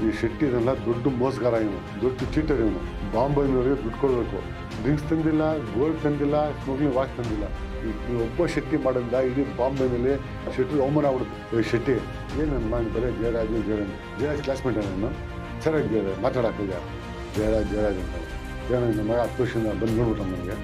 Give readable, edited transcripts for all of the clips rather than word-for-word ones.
ಈ ಶೆಟ್ಟಿ ಇದೆಲ್ಲ ದೊಡ್ಡ ಮೋಸಗಾರ ಇವನು, ದೊಡ್ಡ ಚೀಟರ್ ಇವನು. ಬಾಂಬೆನವರಿಗೆ ದುಡ್ಡು ಕೊಡಬೇಕು. ಡ್ರಿಂಕ್ಸ್ ತಂದಿಲ್ಲ, ಗೋಲ್ಡ್ ತಂದಿಲ್ಲ, ಸ್ಮಗ್ಲಿಂಗ್ ವಾಚ್ ತಂದಿಲ್ಲ. ಈ ಒಬ್ಬ ಶೆಟ್ಟಿ ಮಾಡೋದ್ರಿಂದ ಇಡೀ ಬಾಂಬೆನಲ್ಲಿ ಶೆಟ್ಟಿ ಅವಮಾನ ಆಗ್ಬಿಡುತ್ತೆ. ಶೆಟ್ಟಿ ಏನು ನಾನು ಬರೀ ಜಯರಾಜ್ ಕ್ಲಾಸ್ಮೇಟ್ ನಾನು ಸರಿಯಾಗಿ ಮಾತಾಡೋಕ್ಕಿಲ್ಲ. ಜಯರಾಜ್ ಅಂತ ಏನೋ ನಮ್ಮ ಮಗ 10 ವರ್ಷದಿಂದ ಬಂದು ನೋಡ್ಬಿಟ್ಟು ನನಗೆ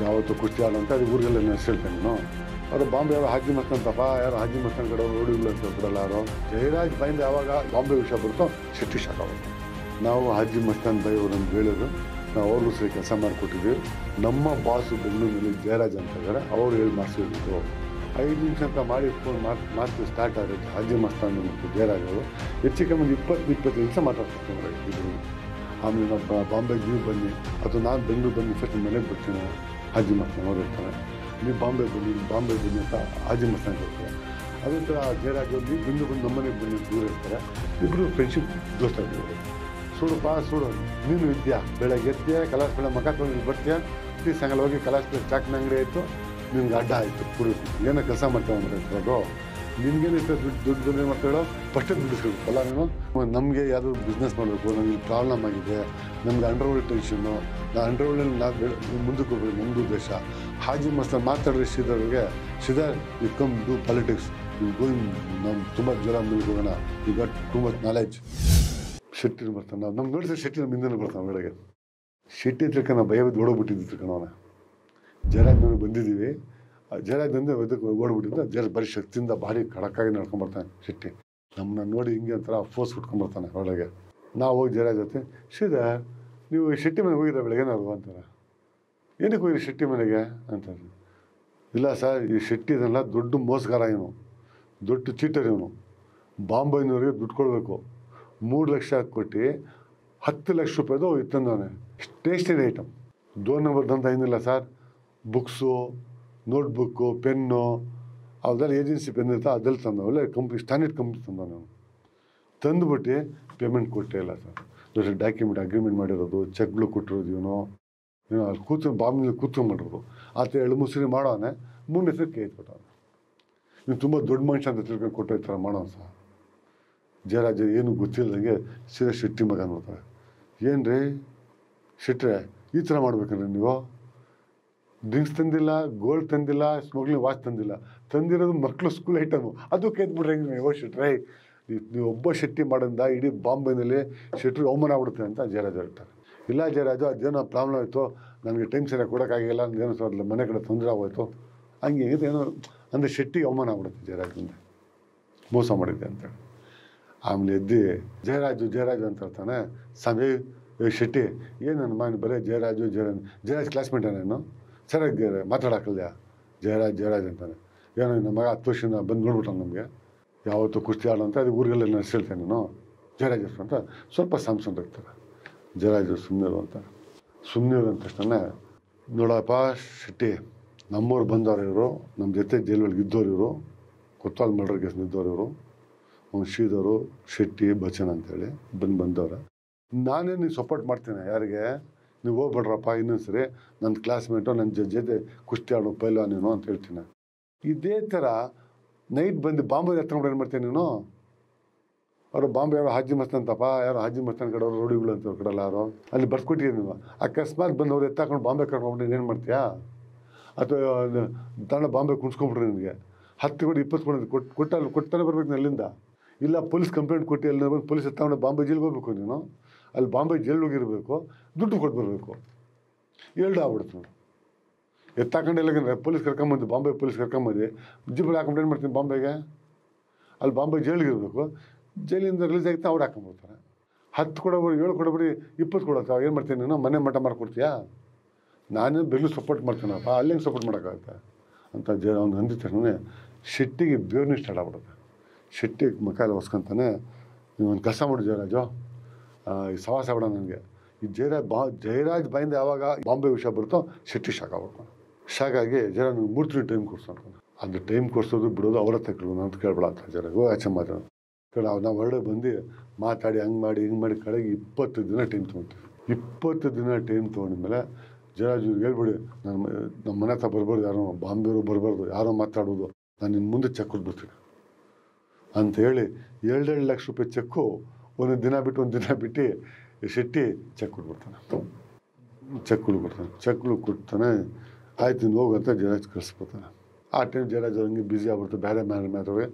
ಯಾವತ್ತು ಕುಸ್ತಿ ಆಡೋ ಅಂತ ಅದು ಊರಿಗೆಲ್ಲ ನಾನು ಹೇಳ್ತೇನೆ ನಾನು. ಅವರು ಬಾಂಬೆ ಯಾರೋ ಹಾಜಿ ಮಸ್ತಂತಪ್ಪ, ಯಾರೋ ಹಾಜಿ ಮಸ್ತನ್ ಕಡೆ ರೋಡಿಗಳು ಅಂತ ಬಿಡಲ್ಲ ಯಾರು. ಜಯರಾಜ್ ಬೈಂದ ಯಾವಾಗ ಬಾಂಬೆ ವಿಷಯ ಬರುತ್ತೋ ಶೆಟ್ಟಿ ಶಾಕ್ ಆಗುತ್ತೆ. ನಾವು ಹಾಜಿ ಮಸ್ತಾನ್ ಬೈ ಅವರು ನಮ್ಗೆ ಹೇಳಿದ್ರು, ನಾವು ಅವ್ರಿಗೂ ಸರಿ ಕೆಲಸ ಮಾಡಿಕೊಟ್ಟಿದ್ವಿ. ನಮ್ಮ ಬಾಸು ಬೆಂಗಳೂರಿನಲ್ಲಿ ಜಯರಾಜ್ ಅಂತ ಇದ್ದಾರೆ, ಅವರು ಹೇಳಿ ಮಾಡಿಸಿದ್ರು. 5 ನಿಮಿಷ ಅಂತ ಮಾಡಿ ಫೋನ್ ಮಾತು ಸ್ಟಾರ್ಟ್ ಆಗುತ್ತೆ. ಹಾಜಿ ಮಸ್ತಾನ್ ಮತ್ತು ಜಯರಾಜ್ ಅವರು ಹೆಚ್ಚು ಕಮ್ಮಿ 20 ನಿಮಿಷ ಮಾತಾಡ್ತಾರೆ ಇದ್ರು. ಆಮೇಲೆ ನಾವು ಬಾಂಬೆಗೆ ನೀವು ಬನ್ನಿ ಅಥವಾ ನಾನು ಬೆಂಗಳೂರು ಬನ್ನಿ, ಫಸ್ಟ್ ಮನೆಗೆ ಬರ್ತೀನಿ. ಹಾಜಿ ಮಸ್ತಾನ್ ಅವರು ಇರ್ತಾರೆ, ನೀವು ಬಾಂಬೆ ಬನ್ನಿ ಅಂತ ಹಾಜಿ ಮಸ್ತಾನ್ ಹೇಳ್ತಾರೆ. ಅದೇ ಥರ ಜಯರಾಜ್ ಅವರು ನೀವು ಬೆಂಗಳೂರು ಬಂದು ನಮ್ಮನೆಗೆ ಬನ್ನಿ ದೂರ ಇರ್ತಾರೆ. ಇಬ್ಬರು ಫ್ರೆಂಡ್ಶಿಪ್ ದೋಸ್ತಾಗಿದ್ದಾರೆ. ಸುಡು ನೀನು ವಿದ್ಯಾ ಬೆಳಗ್ಗೆ ಎತ್ತೀಯ ಕಲಾಸ್ ಬೆಳೆ ಮಕ ತೊಗೊಂಡು ಬರ್ತೀಯ, ಸಾಯಂಕಾಲ ಹೋಗಿ ಕಲಾಸ್ ಚಾಕ್ನ ಅಂಗಡಿ ಆಯಿತು, ನಿಮ್ಗೆ ಅಡ್ಡ ಆಯಿತು ಕುಡಿದು ಏನೋ ಕೆಲಸ ಮಾಡ್ತೇವೆ ಅಂದ್ರೆ ನಿನ್ಗೇನಿತ್ತು ದುಡ್ಡು ಬಂದರೆ ಮಾತಾಡೋ ಫಸ್ಟೇ ದುಡ್ಡಿಸ್ಕೊಬೇಕಲ್ಲ ನೀನು. ನಮಗೆ ಯಾವುದು ಬಿಸ್ನೆಸ್ ಮಾಡಬೇಕು, ನಮಗೆ ಪ್ರಾಬ್ಲಮ್ ಆಗಿದೆ, ನಮ್ಗೆ ಅಂಡರ್ವರ್ಲ್ಡ್ ಟೆನ್ಷನ್ನು, ನಾನು ಅಂಡರ್ವರ್ಲ್ಡಲ್ಲಿ ನಾವು ಮುಂದಕ್ಕೆ ಹೋಗ್ಬೇಕು, ನಮ್ಮದು ಉದ್ದೇಶ. ಹಾಜಿ ಮಸ್ತಾನ್ ಮಾತಾಡಿದ್ರೆ Sridhar you come do politics, you going, ನಾವು ತುಂಬ ಜ್ವರ ಮೇಲೆ ಹೋಗೋಣ, you got too much knowledge. ಶೆಟ್ಟಿನ ಬರ್ತಾನೆ, ನಾವು ನಮ್ಗೆ ನೋಡಿದ್ರೆ ಶೆಟ್ಟಿ ನಮ್ಮ ಹಿಂದೆ ಬರ್ತಾನೆ ಬೆಳಗ್ಗೆ. ಶೆಟ್ಟಿ ತಿಳ್ಕ ನಾವು ಭಯ ಬಿದ್ದು ಓಡೋಗ್ಬಿಟ್ಟಿದ್ದು ತಿಳ್ಕೊಂಡವನ. ಜಯರಾಜ್ ಮನೆಗೆ ಬಂದಿದ್ದೀವಿ, ಜಯರಾಜ್ ಬಂದು ಇದಕ್ಕೆ ಓಡ್ಬಿಟ್ಟಿದ್ದ. ಜಯರಾಜ್ ಬರೀ ಶಕ್ತಿಯಿಂದ ಭಾರಿ ಖಡಕ್ಕಾಗಿ ನಡ್ಕೊಂಬರ್ತಾನೆ ಶೆಟ್ಟಿ. ನಮ್ಮನ್ನ ನೋಡಿ ಹಿಂಗೆ ಒಂಥರ ಫೋರ್ಸ್ ಬಿಟ್ಕೊಂಡ್ಬರ್ತಾನೆ ಒಳಗೆ. ನಾವು ಹೋಗಿ ಜಯರಾಜ್ ಜೊತೆ, ಶ್ರೀಧರ್ ನೀವು ಶೆಟ್ಟಿ ಮನೆಗೆ ಹೋಗಿದ್ರೆ ಬೆಳಗ್ಗೆನಾರು ಅಂತಾರೆ. ಏನಕ್ಕೆ ಹೋಗಿರಿ ಶೆಟ್ಟಿ ಮನೆಗೆ ಅಂತಾರೆ. ಇಲ್ಲ ಸರ್, ಈ ಶೆಟ್ಟಿ ಇದೆಲ್ಲ ದೊಡ್ಡ ಮೋಸಗಾರ ಇವನು, ದೊಡ್ಡ ಚೀಟರ್ ಇವನು. ಬಾಂಬೆನವರಿಗೆ ದುಡ್ಡು ಕೊಡಬೇಕು. 3 ಲಕ್ಷ ಕೊಟ್ಟು 10 ಲಕ್ಷ ರೂಪಾಯಿದು ಇತ್ತಂದವನೆ ಸ್ಟೇಷನರಿ ಐಟಮ್. 2 ನಂಬರ್ ದಂತ ಏನಿಲ್ಲ ಸರ್, ಬುಕ್ಸು, ನೋಟ್ಬುಕ್ಕು, ಪೆನ್ನು, ಅದೆಲ್ಲ ಏಜೆನ್ಸಿ ಪೆನ್ ಇರ್ತಾ ಅದೆಲ್ಲ ತಂದ. ಒಳ್ಳೆ ಕಂಪ್ನಿ, ಸ್ಟ್ಯಾಂಡರ್ಡ್ ಕಂಪ್ನಿ ತಂದ. ನಾವು ತಂದುಬಿಟ್ಟು ಪೇಮೆಂಟ್ ಕೊಟ್ಟೇ ಇಲ್ಲ ಸರ್. ದೊಡ್ಡ ಡಾಕ್ಯುಮೆಂಟ್ ಅಗ್ರಿಮೆಂಟ್ ಮಾಡಿರೋದು, ಚೆಕ್ಗಳು ಕೊಟ್ಟಿರೋದು ಇವನು ಅಲ್ಲಿ ಬಾಂಬೆನಲ್ಲಿ ಕೂತ್ಕೊಂಡ್ಬಿಟ್ಟಿರೋದು. ಆತ 2 ಮುಸ್ರಿ ಮಾಡೋನೆ, 3 ಹೆಸರು ಕೈ ಕೊಟ್ಟವನೆ. ನೀವು ತುಂಬ ದೊಡ್ಡ ಮನುಷ್ಯ ಅಂತ ತಿಳ್ಕೊಂಡು ಕೊಟ್ಟೋ ಈ ಥರ ಮಾಡೋನು ಸರ್. ಜಯರಾಜ್ ಏನು ಗೊತ್ತಿಲ್ಲದಂಗೆ ಸೀದಾ ಶೆಟ್ಟಿ ಮಗ ನೋಡ್ತಾರೆ. ಏನು ರೀ ಶೆಟ್ರೆ ಈ ಥರ ಮಾಡ್ಬೇಕಂದ್ರೆ ನೀವು ಡ್ರಿಂಕ್ಸ್ ತಂದಿಲ್ಲ, ಗೋಲ್ಡ್ ತಂದಿಲ್ಲ, ಸ್ಮಗ್ಲಿಂಗ್ ವಾಚ್ ತಂದಿಲ್ಲ, ತಂದಿರೋದು ಮಕ್ಕಳು ಸ್ಕೂಲ್ ಐಟಮು, ಅದು ಕೇಳ್ಬಿಟ್ರೆ ಹೆಂಗೆ ನೀವು ಶೆಟ್ರೆ? ನೀವು ಒಬ್ಬ ಶೆಟ್ಟಿ ಮಾಡೋದ್ರಿಂದ ಇಡೀ ಬಾಂಬೆನಲ್ಲಿ ಶೆಟ್ರಿಗೆ ಅವಮಾನ ಆಗ್ಬಿಡುತ್ತೆ ಅಂತ ಜಯರಾಜ್ ಹೇಳ್ತಾರೆ. ಇಲ್ಲ ಜಯರಾಜು, ಅದೇನೋ ಪ್ರಾಬ್ಲಮ್ ಆಯಿತು, ನನಗೆ ಟೈಮ್ ಸರಿಯಾಗಿ ಕೊಡೋಕ್ಕಾಗಿಲ್ಲ, ನನಗೇನೋ ಸರ್ ಮನೆ ಕಡೆ ತೊಂದರೆ ಆಗೋಯ್ತು, ಹಂಗೆ ಏನೋ ಅಂದರೆ ಶೆಟ್ಟಿಗೆ ಅವಮಾನ ಆಗ್ಬಿಡುತ್ತೆ ಜಯರಾಜ್ ಮುಂದೆ, ಮೋಸ ಮಾಡಿದ್ದೆ ಅಂತೇಳಿ. ಆಮೇಲೆ ಎದ್ದು ಜಯರಾಜು ಅಂತ ಹೇಳ್ತಾನೆ. ಸ್ವಾಮಿ ಶೆಟ್ಟಿ ಏನು ನನ್ನ ಮನೆ ಬರೀ ಜಯರಾಜ್ ಕ್ಲಾಸ್ಮೇಟ ನಾನು ಸರಿಯಾಗಿ ಮಾತಾಡೋಕ್ಕಿಲ್ಲ. ಜಯರಾಜ್ ಅಂತಾನೆ. ಏನೋ ನಮ್ಮ ಮಗ 10 ವರ್ಷದಿಂದ ಬಂದು ನೋಡ್ಬಿಟ್ಟ ನಮಗೆ ಯಾವತ್ತು ಕುಸ್ತಿ ಆಡೋ ಅಂತ ಅದು ಊರಿಗೆಲ್ಲ ನಾನು ಹೇಳ್ತೇನೆ ನಾನು. ಜಯರಾಜ್ ಅಂತ ಸ್ವಲ್ಪ ಸಾಮ್ಸನ್ ಇರ್ತಾರೆ. ಜಯರಾಜ್ ಸುಮ್ಮನಿರು ಅಂದ ತಕ್ಷಣ, ನೋಡಪ್ಪ ಶೆಟ್ಟಿ, ನಮ್ಮವ್ರು ಬಂದವ್ರು ಇವರು, ನಮ್ಮ ಜೊತೆ ಜೈಲೊಳಗೆ ಇದ್ದವ್ರು ಇವರು, ಕೊತ್ವಾಲ್ ಮರ್ಡರ್ ಕೇಸ್ ಇದ್ದವ್ರು ಇವರು, ಅವ್ನು ಶ್ರೀಧರು ಶೆಟ್ಟಿ ಬಚ್ಚನ್ ಅಂತೇಳಿ ಬಂದವ್ರೆ. ನಾನೇ ನೀವು ಸಪೋರ್ಟ್ ಮಾಡ್ತೇನೆ, ಯಾರಿಗೆ ನೀವು ಹೋಗ್ಬೇಡ್ರಪ್ಪ, ಇನ್ನೊಂದು ಸರಿ ನನ್ನ ಕ್ಲಾಸ್ಮೇಟು ನನ್ನ ಜೊತೆ ಕುಸ್ತಿ ಆಡೋ ಪೈಲ ನೀನು ಅಂತ ಹೇಳ್ತೀನಿ. ಇದೇ ಥರ ನೈಟ್ ಬಂದು ಬಾಂಬೆ ಎತ್ಕೊಂಡು ಏನು ಮಾಡ್ತೀನಿ ನೀನು? ಅವರು ಬಾಂಬೆ ಯಾರೋ ಹಾಜಿ ಮಸ್ತಂತಪ್ಪ, ಯಾರೋ ಹಾಜಿ ಮಸ್ತನ್ ಕಡೆ ಅವರು ರೋಡಿಗಳು ಅಂತ ಕಡೆಲ್ಲ ಯಾರೋ ಅಲ್ಲಿ ಬರ್ಸ್ಕೊಟ್ಟಿದ್ದೀನಿ ನೀವು. ಅಕಸ್ಮಾತ್ ಬಂದು ಅವ್ರು ಎತ್ತಾಕೊಂಡು ಬಾಂಬೆ ಕರ್ಕೊಂಡು ಏನು ಮಾಡ್ತೀಯಾ? ಅಥವಾ ತಾಣ ಬಾಂಬೆ ಕುಣಿಸ್ಕೊಂಬಿಟ್ರೆ ನಿನಗೆ 10 ಕೋಟಿ 20 ಕೋಟಿ ಕೊಟ್ಟಾನೆ ಬರ್ಬೇಕು ಅಲ್ಲಿಂದ. ಇಲ್ಲ ಪೊಲೀಸ್ ಕಂಪ್ಲೇಂಟ್ ಕೊಟ್ಟು ಅಲ್ಲಿ ಬಂದು ಪೊಲೀಸ್ ಎತ್ಕೊಂಡು ಬಾಂಬೆ ಜೈಲಿಗೆ ಹೋಗ್ಬೇಕು ನೀನು. ಅಲ್ಲಿ ಬಾಂಬೆ ಜೈಲಿಗೆ ಹೋಗಿರಬೇಕು, ದುಡ್ಡು ಕೊಟ್ಟು ಬರಬೇಕು. 2 ಆಗ್ಬಿಡ್ತು. ಎತ್ತಾಕೊಂಡೆಲ್ಲ ಪೊಲೀಸ್ ಕರ್ಕೊಂಬಂದು ಬಾಂಬೆ ಪೊಲೀಸ್ ಕರ್ಕೊಂಬಂದು ಜಿಬ್ಬಲ್ಲಿ ಹಾಕೊಂಡು ಏನು ಮಾಡ್ತೀನಿ ಬಾಂಬೆಗೆ? ಅಲ್ಲಿ ಬಾಂಬೆ ಜೈಲಿಗೆ ಇರಬೇಕು, ಜೈಲಿಂದ ರಿಲೀಸ್ ಆಗಿತ್ತು ಅವ್ರು ಹಾಕೊಂಡ್ಬಿಡ್ತಾರೆ. 10 ಕೊಡೋಬ್ರಿ, 7 ಕೊಡೋಬ್ರಿ, 20 ಕೊಡೋತ್ತ ಏನು ಮಾಡ್ತೀನಿ ನೀನು? ಮನೆ ಮಠ ಮಾಡ್ಕೊಡ್ತೀಯಾ? ನಾನೇ ಬೆಂಗಳೂರು ಸಪೋರ್ಟ್ ಮಾಡ್ತೀನಪ್ಪ, ಅಲ್ಲಿ ಹೆಂಗೆ ಸಪೋರ್ಟ್ ಮಾಡೋಕ್ಕಾಗುತ್ತೆ ಅಂತ ಅವ್ನು ಅಂದಿದ ತಕ್ಷಣ ಶೆಟ್ಟಿಗೆ ಬೇರ್ನಿ ಸ್ಟಾರ್ಟ್ ಆಗ್ಬಿಡುತ್ತೆ. ಶೆಟ್ಟಿ ಮುಖ ಎಲ್ಲ ಹೊಸ್ಕೊಂತಾನೆ. ನೀವು ಒಂದು ಕೆಲಸ ಮಾಡಿ ಜಯರಾಜು, ಈ ಸವಾಸ ಬಿಡ ನನಗೆ. ಈ ಜಯರಾಜ್ ಬಾಯಿಂದ ಯಾವಾಗ ಬಾಂಬೆ ವಿಷಯ ಬರುತ್ತೋ ಶೆಟ್ಟಿ ಶಾಕ್ ಆಗ್ಬಿಡ್ತಾನೆ. ಶಾಕಾಗಿ ಜಯರಾಜ್ ನೀವು 3 ತಿಂಗಳು ಟೈಮ್ ಕೊಡ್ಸಂತಾನೆ. ಅದು ಟೈಮ್ ಕೊಡ್ಸೋದು ಬಿಡೋದು ಅವರ ತಗೊಳ್ಳೋದು, ನಾನು ಕೇಳ್ಬೇಡ ಅಂತ ಜಯರಾಜ್ ಆಚೆ ಮಾತಾಡೋದು. ನಾವು ಹೊರಡೆ ಬಂದು ಮಾತಾಡಿ ಹಿಂಗೆ ಮಾಡಿ ಕಡೆಗೆ 20 ದಿನ ಟೈಮ್ ತೊಗೊತೀವಿ. 20 ದಿನ ಟೈಮ್ ತೊಗೊಂಡ್ಮೇಲೆ ಜಯರಾಜ್ ಇವ್ರಿಗೆ ಹೇಳ್ಬಿಡಿ, ನಮ್ಮ ಮನೆ ಹತ್ರ ಬರ್ಬಾರ್ದು, ಯಾರೋ ಬಾಂಬೆಯವರು ಬರಬಾರ್ದು, ಯಾರೋ ಮಾತಾಡೋದು, ನಾನು ನಿನ್ನ ಮುಂದೆ ಚೆಕ್ ಕೊಟ್ಬಿಡ್ತೀನಿ ಅಂತ ಹೇಳಿ 2 ಲಕ್ಷ ರೂಪಾಯಿ ಚೆಕ್ಕು ಒಂದೊಂದು ದಿನ ಬಿಟ್ಟು ಈ ಶೆಟ್ಟಿ ಚೆಕ್ ಕೊಟ್ಬಿಡ್ತಾನೆ. ಚೆಕ್ಗಳು ಕೊಡ್ತಾನೆ. ಆಯ್ತು ನೀನು ಹೋಗಂತ ಜಯರಾಜ್ ಕಳಿಸ್ಬಿಡ್ತಾನೆ. ಆ ಟೈಮ್ ಜಯರಾಜ್ ಹಂಗೆ ಬ್ಯುಸಿ ಆಗ್ಬಿಡ್ತಾರೆ. ಬೇರೆ ಮ್ಯಾಟ್ರಿಗೆ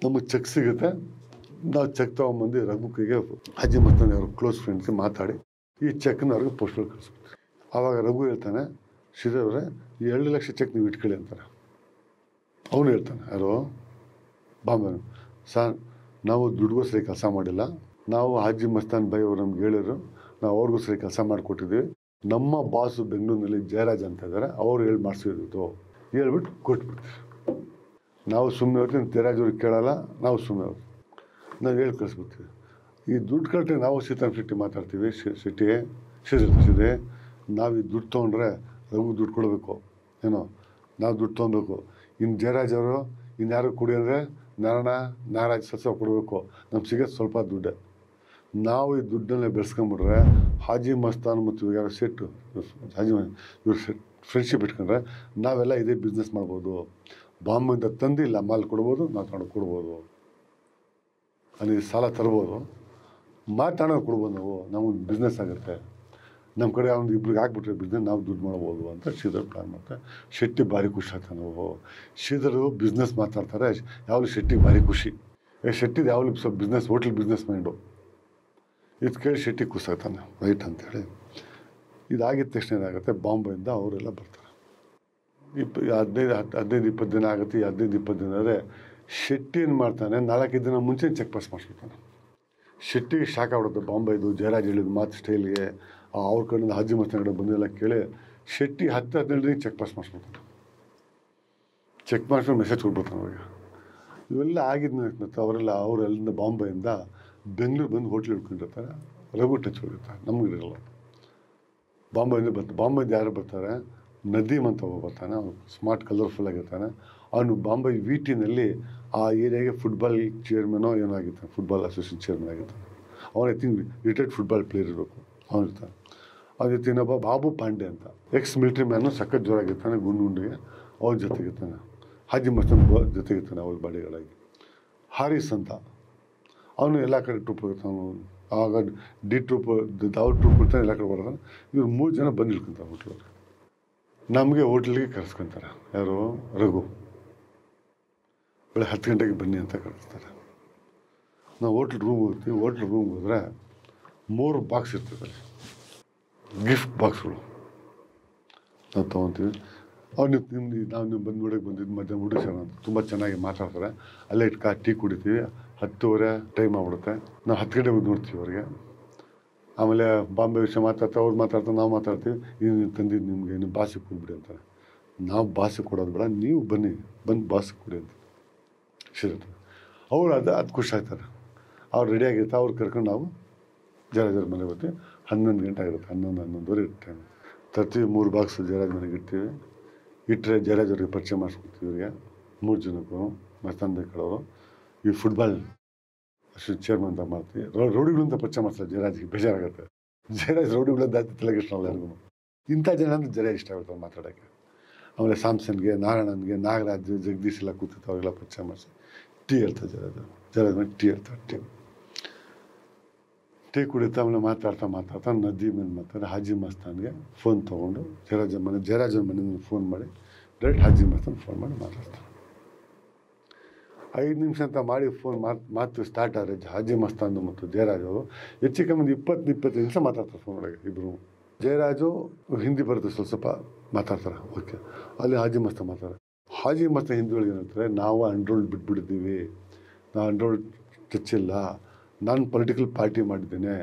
ನಮಗೆ ಚೆಕ್ ಸಿಗುತ್ತೆ. ನಾವು ಚೆಕ್ ತೊಗೊಂಬಂದು ರಘು ಕೈಗೆ ಅಜ್ಜಿ ಮಸ್ತಾನಿ ಅವ್ರ ಕ್ಲೋಸ್ ಫ್ರೆಂಡ್ಸ್ಗೆ ಮಾತಾಡಿ ಈ ಚೆಕ್ನ ಅವ್ರಿಗೆ ಪೋಸ್ಟಲ್ಲಿ ಕಳಿಸ್ಬಿಡ್ತೀವಿ. ಆವಾಗ ರಘು ಹೇಳ್ತಾನೆ, ಶ್ರೀಧರ್ ಅವರೇ ಈ 2 ಲಕ್ಷ ಚೆಕ್ ನೀವು ಇಟ್ಕೊಳ್ಳಿ ಅಂತಾರೆ. ಅವನು ಹೇಳ್ತಾನೆ, ಯಾರೋ ಬಾಂಬೆ ಸರ್, ನಾವು ದುಡ್ಡುಗೋಸ್ಕರ ಕೆಲಸ ಮಾಡಿಲ್ಲ. ನಾವು ಹಾಜಿ ಮಸ್ತಾನ್ ಬೈ ಅವರು ನಮ್ಗೆ ಹೇಳಿದ್ರು, ನಾವು ಅವ್ರಿಗೋಸ್ಕರ ಕೆಲಸ ಮಾಡಿಕೊಟ್ಟಿದ್ದೀವಿ. ನಮ್ಮ ಬಾಸು ಬೆಂಗಳೂರಿನಲ್ಲಿ ಜಯರಾಜ್ ಅಂತ ಇದ್ದಾರೆ, ಅವ್ರು ಹೇಳಿ ಮಾಡಿಸಿದ್ದು ಹೇಳ್ಬಿಟ್ಟು ಕೊಟ್ಬಿಡ್ತೀವಿ. ನಾವು ಸುಮ್ಮನೆ ಹೋಗ್ತೀವಿ, ಜಯರಾಜ್ ಅವ್ರಿಗೆ ಕೇಳಲ್ಲ, ನಾವು ಸುಮ್ಮನೆ ಹೋಗ್ತೀವಿ, ನಾವು ಹೇಳಿ ಕಳಿಸ್ಬಿಡ್ತೀವಿ. ಈ ದುಡ್ಡು ಕಟ್ಟರೆ ನಾವು ಸೀತಾರಾಮ್ ಶೆಟ್ಟಿ ಮಾತಾಡ್ತೀವಿ. ಶೆಟ್ಟಿ ನಾವು ಈ ದುಡ್ಡು ತೊಗೊಂಡ್ರೆ ರಘು ದುಡ್ಡು ಕೊಡಬೇಕು ಏನೋ, ನಾವು ದುಡ್ಡು ತೊಗೊಬೇಕು. ಇನ್ನು ಜಯರಾಜ್ ಅವರು ಇನ್ಯಾರು ಕೊಡಿ ಅಂದರೆ ನಾರಾಜ್ ಸತ್ಸ ಕೊಡಬೇಕು. ನಮ್ಗೆ ಸಿಗೋದು ಸ್ವಲ್ಪ ದುಡ್ಡು. ನಾವು ಈ ದುಡ್ಡನ್ನೇ ಬೆಳೆಸ್ಕೊಂಬಿಟ್ರೆ ಹಾಜಿ ಮಸ್ತಾನ್ ಮತ್ತು ಯಾರು ಸೆಟ್ಟು ಇವ್ರು ಫ್ರೆಂಡ್ಶಿಪ್ ಇಟ್ಕೊಂಡ್ರೆ ನಾವೆಲ್ಲ ಇದೇ ಬಿಸ್ನೆಸ್ ಮಾಡ್ಬೋದು. ಬಾಂಬೆಯಿಂದ ತಂದಿಲ್ಲ ಮಾಲ್ ಕೊಡ್ಬೋದು, ನಾವು ತಗೊಂಡು ಕೊಡ್ಬೋದು, ಅಲ್ಲಿ ಸಾಲ ತರ್ಬೋದು, ಮಾತಾಡೋದು ಕೊಡ್ಬೋದು. ನಮಗೆ ಬಿಸ್ನೆಸ್ ಆಗುತ್ತೆ. ನಮ್ಮ ಕಡೆ ಒಂದು ಇಬ್ರಿಗೆ ಹಾಕ್ಬಿಟ್ರೆ ಬಿಸ್ನೆಸ್ ನಾವು ದುಡ್ಡು ಮಾಡ್ಬೋದು ಅಂತ ಶ್ರೀಧರ್ ಪ್ಲ್ಯಾನ್ ಮಾಡ್ತಾರೆ. ಶೆಟ್ಟಿ ಭಾರಿ ಖುಷಿ ಆಗ್ತಾನೆ. ಶ್ರೀಧರು ಬಿಸ್ನೆಸ್ ಮಾತಾಡ್ತಾರೆ. ಯಾವಾಗಲೂ ಶೆಟ್ಟಿಗೆ ಭಾರಿ ಖುಷಿ. ಶೆಟ್ಟಿದು ಯಾವಾಗಲೂ ಸ್ವಲ್ಪ ಬಿಸ್ನೆಸ್, ಹೋಟ್ಲ್ ಬಿಸ್ನೆಸ್ ಮೈಂಡು. ಇದು ಕೇಳಿ ಶೆಟ್ಟಿ ಖುಷಿ ಆಗ್ತಾನೆ, ರೈಟ್ ಅಂತೇಳಿ. ಇದಾಗಿದ್ದ ತಕ್ಷಣ ಏನಾಗುತ್ತೆ, ಬಾಂಬೆಯಿಂದ ಅವರೆಲ್ಲ ಬರ್ತಾರೆ. 15-20 ದಿನ ಆಗುತ್ತೆ. 15-20 ದಿನ ಆದರೆ ಶೆಟ್ಟಿ ಏನು ಮಾಡ್ತಾನೆ, 4-5 ದಿನ ಮುಂಚೆ ಚೆಕ್ ಪಾಸ್ ಮಾಡಿಸ್ಬಿಡ್ತಾನೆ. ಶೆಟ್ಟಿಗೆ ಶಾಕ್ ಆಗ್ಬಿಡುತ್ತೆ. ಬಾಂಬೆದು ಜಯರಾಜ್ ಹೇಳಿದ ಮಾತು ಸ್ಟೈಲ್ಗೆ ಅವ್ರ ಕಡೆಯಿಂದ ಹಾಜಿ ಮಸ್ತಾನ್ ಕಡೆ ಬಂದಿಲ್ಲ ಕೇಳಿ ಶೆಟ್ಟಿ 10-15 ದಿನ ಚೆಕ್ ಪಾಸ್ ಮಾಡಿಸ್ಬಿಡ್ತಾನೆ. ಚೆಕ್ ಮಾಡಿಸ್ಕೊಂಡು ಮೆಸೇಜ್ ಕೊಟ್ಬಿಡ್ತಾನೆ ಅವ್ರಿಗೆ. ಇವೆಲ್ಲ ಆಗಿದ್ದ ಅವರೆಲ್ಲಿಂದ ಬಾಂಬೆಯಿಂದ ಬೆಂಗಳೂರು ಬಂದು ಹೋಟ್ಲ್ ಹಿಡ್ಕೊಂಡಿರ್ತಾರೆ. ರಘು ಟಚ್ ಹೋಗಿರ್ತಾರೆ, ನಮಗಿರಲ್ಲ. ಬಾಂಬೆಯಿಂದ ಯಾರು ಬರ್ತಾರೆ, ನದೀಮ್ ಅಂತ ಬರ್ತಾನೆ. ಅವನು ಸ್ಮಾರ್ಟ್ ಕಲರ್ಫುಲ್ ಆಗಿರ್ತಾನೆ. ಅವನು ಬಾಂಬೆ VTನಲ್ಲಿ ಆ ಏರಿಯಾಗೆ ಫುಟ್ಬಾಲ್ ಚೇರ್ಮನೋ ಏನೋ ಆಗಿರ್ತಾನೆ, ಫುಟ್ಬಾಲ್ ಅಸೋಸಿಯೇಷನ್ ಚೇರ್ಮನ್ ಆಗಿರ್ತಾನೆ. ಅವನ ರಿಟೈರ್ಡ್ ಫುಟ್ಬಾಲ್ ಪ್ಲೇಯರ್ ಇರಬೇಕು ಅವನಿರ್ತಾನೆ. ಅವ್ರ ಜೊತೆ ಇನ್ನೊಬ್ಬ ಬಾಬು ಪಾಂಡೆ ಅಂತ ಎಕ್ಸ್ ಮಿಲಿಟ್ರಿ ಮ್ಯಾನು, ಸಖತ್ ಜೋರಾಗಿರ್ತಾನೆ, ಗುಂಡಿಗೆ ಅವ್ರ ಜೊತೆಗಿರ್ತಾನೆ. ಹಾಜಿ ಮಸ್ತಾನ್ ಜೊತೆಗಿರ್ತಾನೆ ಅವ್ರ ಬಾಡಿಗಳಾಗಿ. ಹಾರಿಸ್ ಅಂತ ಅವನು ಎಲ್ಲ ಕಡೆ ಟ್ರೂಪ್ ಹೋಗಿರ್ತಾನೆ. ಆವಾಗ ಡಿ ಟ್ರೂಪ್ ಅವ್ರ ಟ್ರೂಪ್ ಇರ್ತಾನೆ, ಎಲ್ಲ ಕಡೆ ಬರ್ತಾನೆ. ಇವ್ರು 3 ಜನ ಬಂದು ಇಳ್ಕೊಂತಾರೆ ಹೋಟ್ಲವ್ರಿಗೆ. ನಮಗೆ ಹೋಟ್ಲಿಗೆ ಕರೆಸ್ಕೊತಾರೆ. ಯಾರು, ರಘು. ಬೆಳಗ್ಗೆ 10 ಗಂಟೆಗೆ ಬನ್ನಿ ಅಂತ ಕರೆಸ್ತಾರೆ. ನಾವು ಹೋಟ್ಲ್ ರೂಮ್ಗೆ ಹೋಗ್ತೀವಿ. ಹೋಟ್ಲ್ ರೂಮ್ಗೆ ಹೋದರೆ 3 ಬಾಕ್ಸ್ ಇರ್ತದೆ, ಗಿಫ್ಟ್ ಬಾಕ್ಸ್ಗಳು. ನಾವು ತೊಗೊತೀವಿ. ಅವ್ರು ನಾವು ಬಂದು ನೋಡೋಕ್ಕೆ ಬಂದಿದ್ದು ಮಧ್ಯಾಹ್ನ ಊಟ ಅಂತ ತುಂಬ ಚೆನ್ನಾಗಿ ಮಾತಾಡ್ತಾರೆ. ಅಲ್ಲೇ ಟೀ ಕುಡಿತೀವಿ. 10:30 ಟೈಮ್ ಆಗ್ಬಿಡುತ್ತೆ. ನಾವು 10 ಗಂಟೆಗೆ ಬಂದು ನೋಡ್ತೀವಿ ಅವ್ರಿಗೆ. ಆಮೇಲೆ ಬಾಂಬೆ ವಿಷಯ ಮಾತಾಡ್ತಾ ಅವ್ರು ಮಾತಾಡ್ತಾರೆ, ನಾವು ಮಾತಾಡ್ತೀವಿ. ನೀವು ತಂದಿದ್ದು ನಿಮಗೆ ನೀವು ಬಾಸಿಗೆ ಕೊಡ್ಬಿಡಿ ಅಂತಾರೆ. ನಾವು ಬಾಸಿಗೆ ಕೊಡೋದು ಬೇಡ, ನೀವು ಬಂದು ಬಾಸಿಗೆ ಕೊಡಿ ಅಂತ ಶಿರತ್ತೆ. ಅವ್ರು ಅದು ಖುಷಿ ಆಗ್ತಾರೆ. ಅವ್ರು ರೆಡಿಯಾಗಿರ್ತಾರೆ. ಅವ್ರು ಕರ್ಕೊಂಡು ನಾವು ಜಯರಾಜರ ಮನೆಗೆ ಬರ್ತೀವಿ. 11 ಗಂಟೆ ಆಗಿರುತ್ತೆ. 11-11:30 ಇರುತ್ತೆ. ತರ್ತೀವಿ. 3 ಬಾಕ್ಸ್ ಜಯರಾಜ್ ಮನೆಗೆ ಇಡ್ತೀವಿ. ಇಟ್ಟರೆ ಜಯರಾಜ್ ಅವ್ರಿಗೆ ಪರಿಚಯ ಮಾಡಿಸ್ಕೊಡ್ತೀವಿ. ಇವರಿಗೆ 3 ಜನಕ್ಕೂ ಮಸ್ತಾನ್ ಬೇಕಾದವರು. ಈ ಫುಟ್ಬಾಲ್ ಚೇರ್ಮನ್ ಅಂತ ಮಾಡ್ತೀವಿ. ರೌಡಿಗಳಿಂದ ಪರಿಚಯ ಮಾಡ್ತಾರೆ. ಜಯರಾಜ್ಗೆ ಬೇಜಾರಾಗುತ್ತೆ. ಜಯರಾಜ್ ರೌಡಿಗಳಿಂದ ತಲೆಗೆ ಇಷ್ಟ ಅಲ್ಲ ಯಾರಿಗೂ. ಇಂಥ ಜನ ಅಂದರೆ ಜಯರಾಜ್ ಇಷ್ಟ ಆಗುತ್ತೆ ಮಾತಾಡೋಕ್ಕೆ. ಆಮೇಲೆ ಸಾಮ್ಸನ್ಗೆ, ನಾರಾಯಣನ್ಗೆ, ನಾಗರಾಜ್, ಜಗದೀಶ್ ಎಲ್ಲ ಕೂತಿತ್ತು. ಅವೆಲ್ಲ ಪರಿಚಯ ಮಾಡಿಸಿ ಟೀ ಹೇಳ್ತಾರೆ ಜಯರಾಜ್ ಮೇಲೆ ಟೀ ಹೇಳ್ತಾರೆ. ಟೀ ಕುಡಿತಾ ಆಮೇಲೆ ಮಾತಾಡ್ತಾ ನದೀಮ್ ಏನು ಮಾಡ್ತಾರೆ, ಹಾಜಿ ಮಸ್ತಾನ್ಗೆ ಫೋನ್ ತೊಗೊಂಡು ಜಯರಾಜನ ಮನೆಯಿಂದ ಫೋನ್ ಮಾಡಿ ಡೈರೆಕ್ಟ್ ಹಾಜಿ ಮಸ್ತಾನ್ ಫೋನ್ ಮಾಡಿ ಮಾತಾಡ್ತಾರೆ. 5 ನಿಮಿಷ ಅಂತ ಮಾಡಿ ಫೋನ್ ಮಾತು ಸ್ಟಾರ್ಟ್ ಆದರೆ ಹಾಜಿ ಮಸ್ತಾನ್ ಮತ್ತು ಜಯರಾಜ್ ಅವರು ಹೆಚ್ಚು ಕಮ್ಮಿ 20-25 ನಿಮಿಷ ಮಾತಾಡ್ತಾರೆ ಫೋನ್ ಒಳಗೆ ಇಬ್ಬರು. ಜಯರಾಜು ಹಿಂದಿ ಬರುತ್ತೆ, ಸ್ವಲ್ಪ ಮಾತಾಡ್ತಾರೆ. ಓಕೆ. ಅಲ್ಲಿ ಹಾಜಿ ಮಸ್ತಾನ್ ಮಾತಾಡ್ತಾರೆ. ಹಾಜಿ ಮಸ್ತಾನ್ ಹಿಂದಿ ಒಳಗೆ ಏನಂತಾರೆ, ನಾವು ಅನ್ರೋಲ್ಡ್ ಬಿಟ್ಬಿಟ್ಟಿದ್ದೀವಿ, ನಾವು ಅನ್ರೋಲ್ಡ್ ಟಚ್ ಇಲ್ಲ, ನಾನು ಪೊಲಿಟಿಕಲ್ ಪಾರ್ಟಿ ಮಾಡಿದ್ದೇನೆ,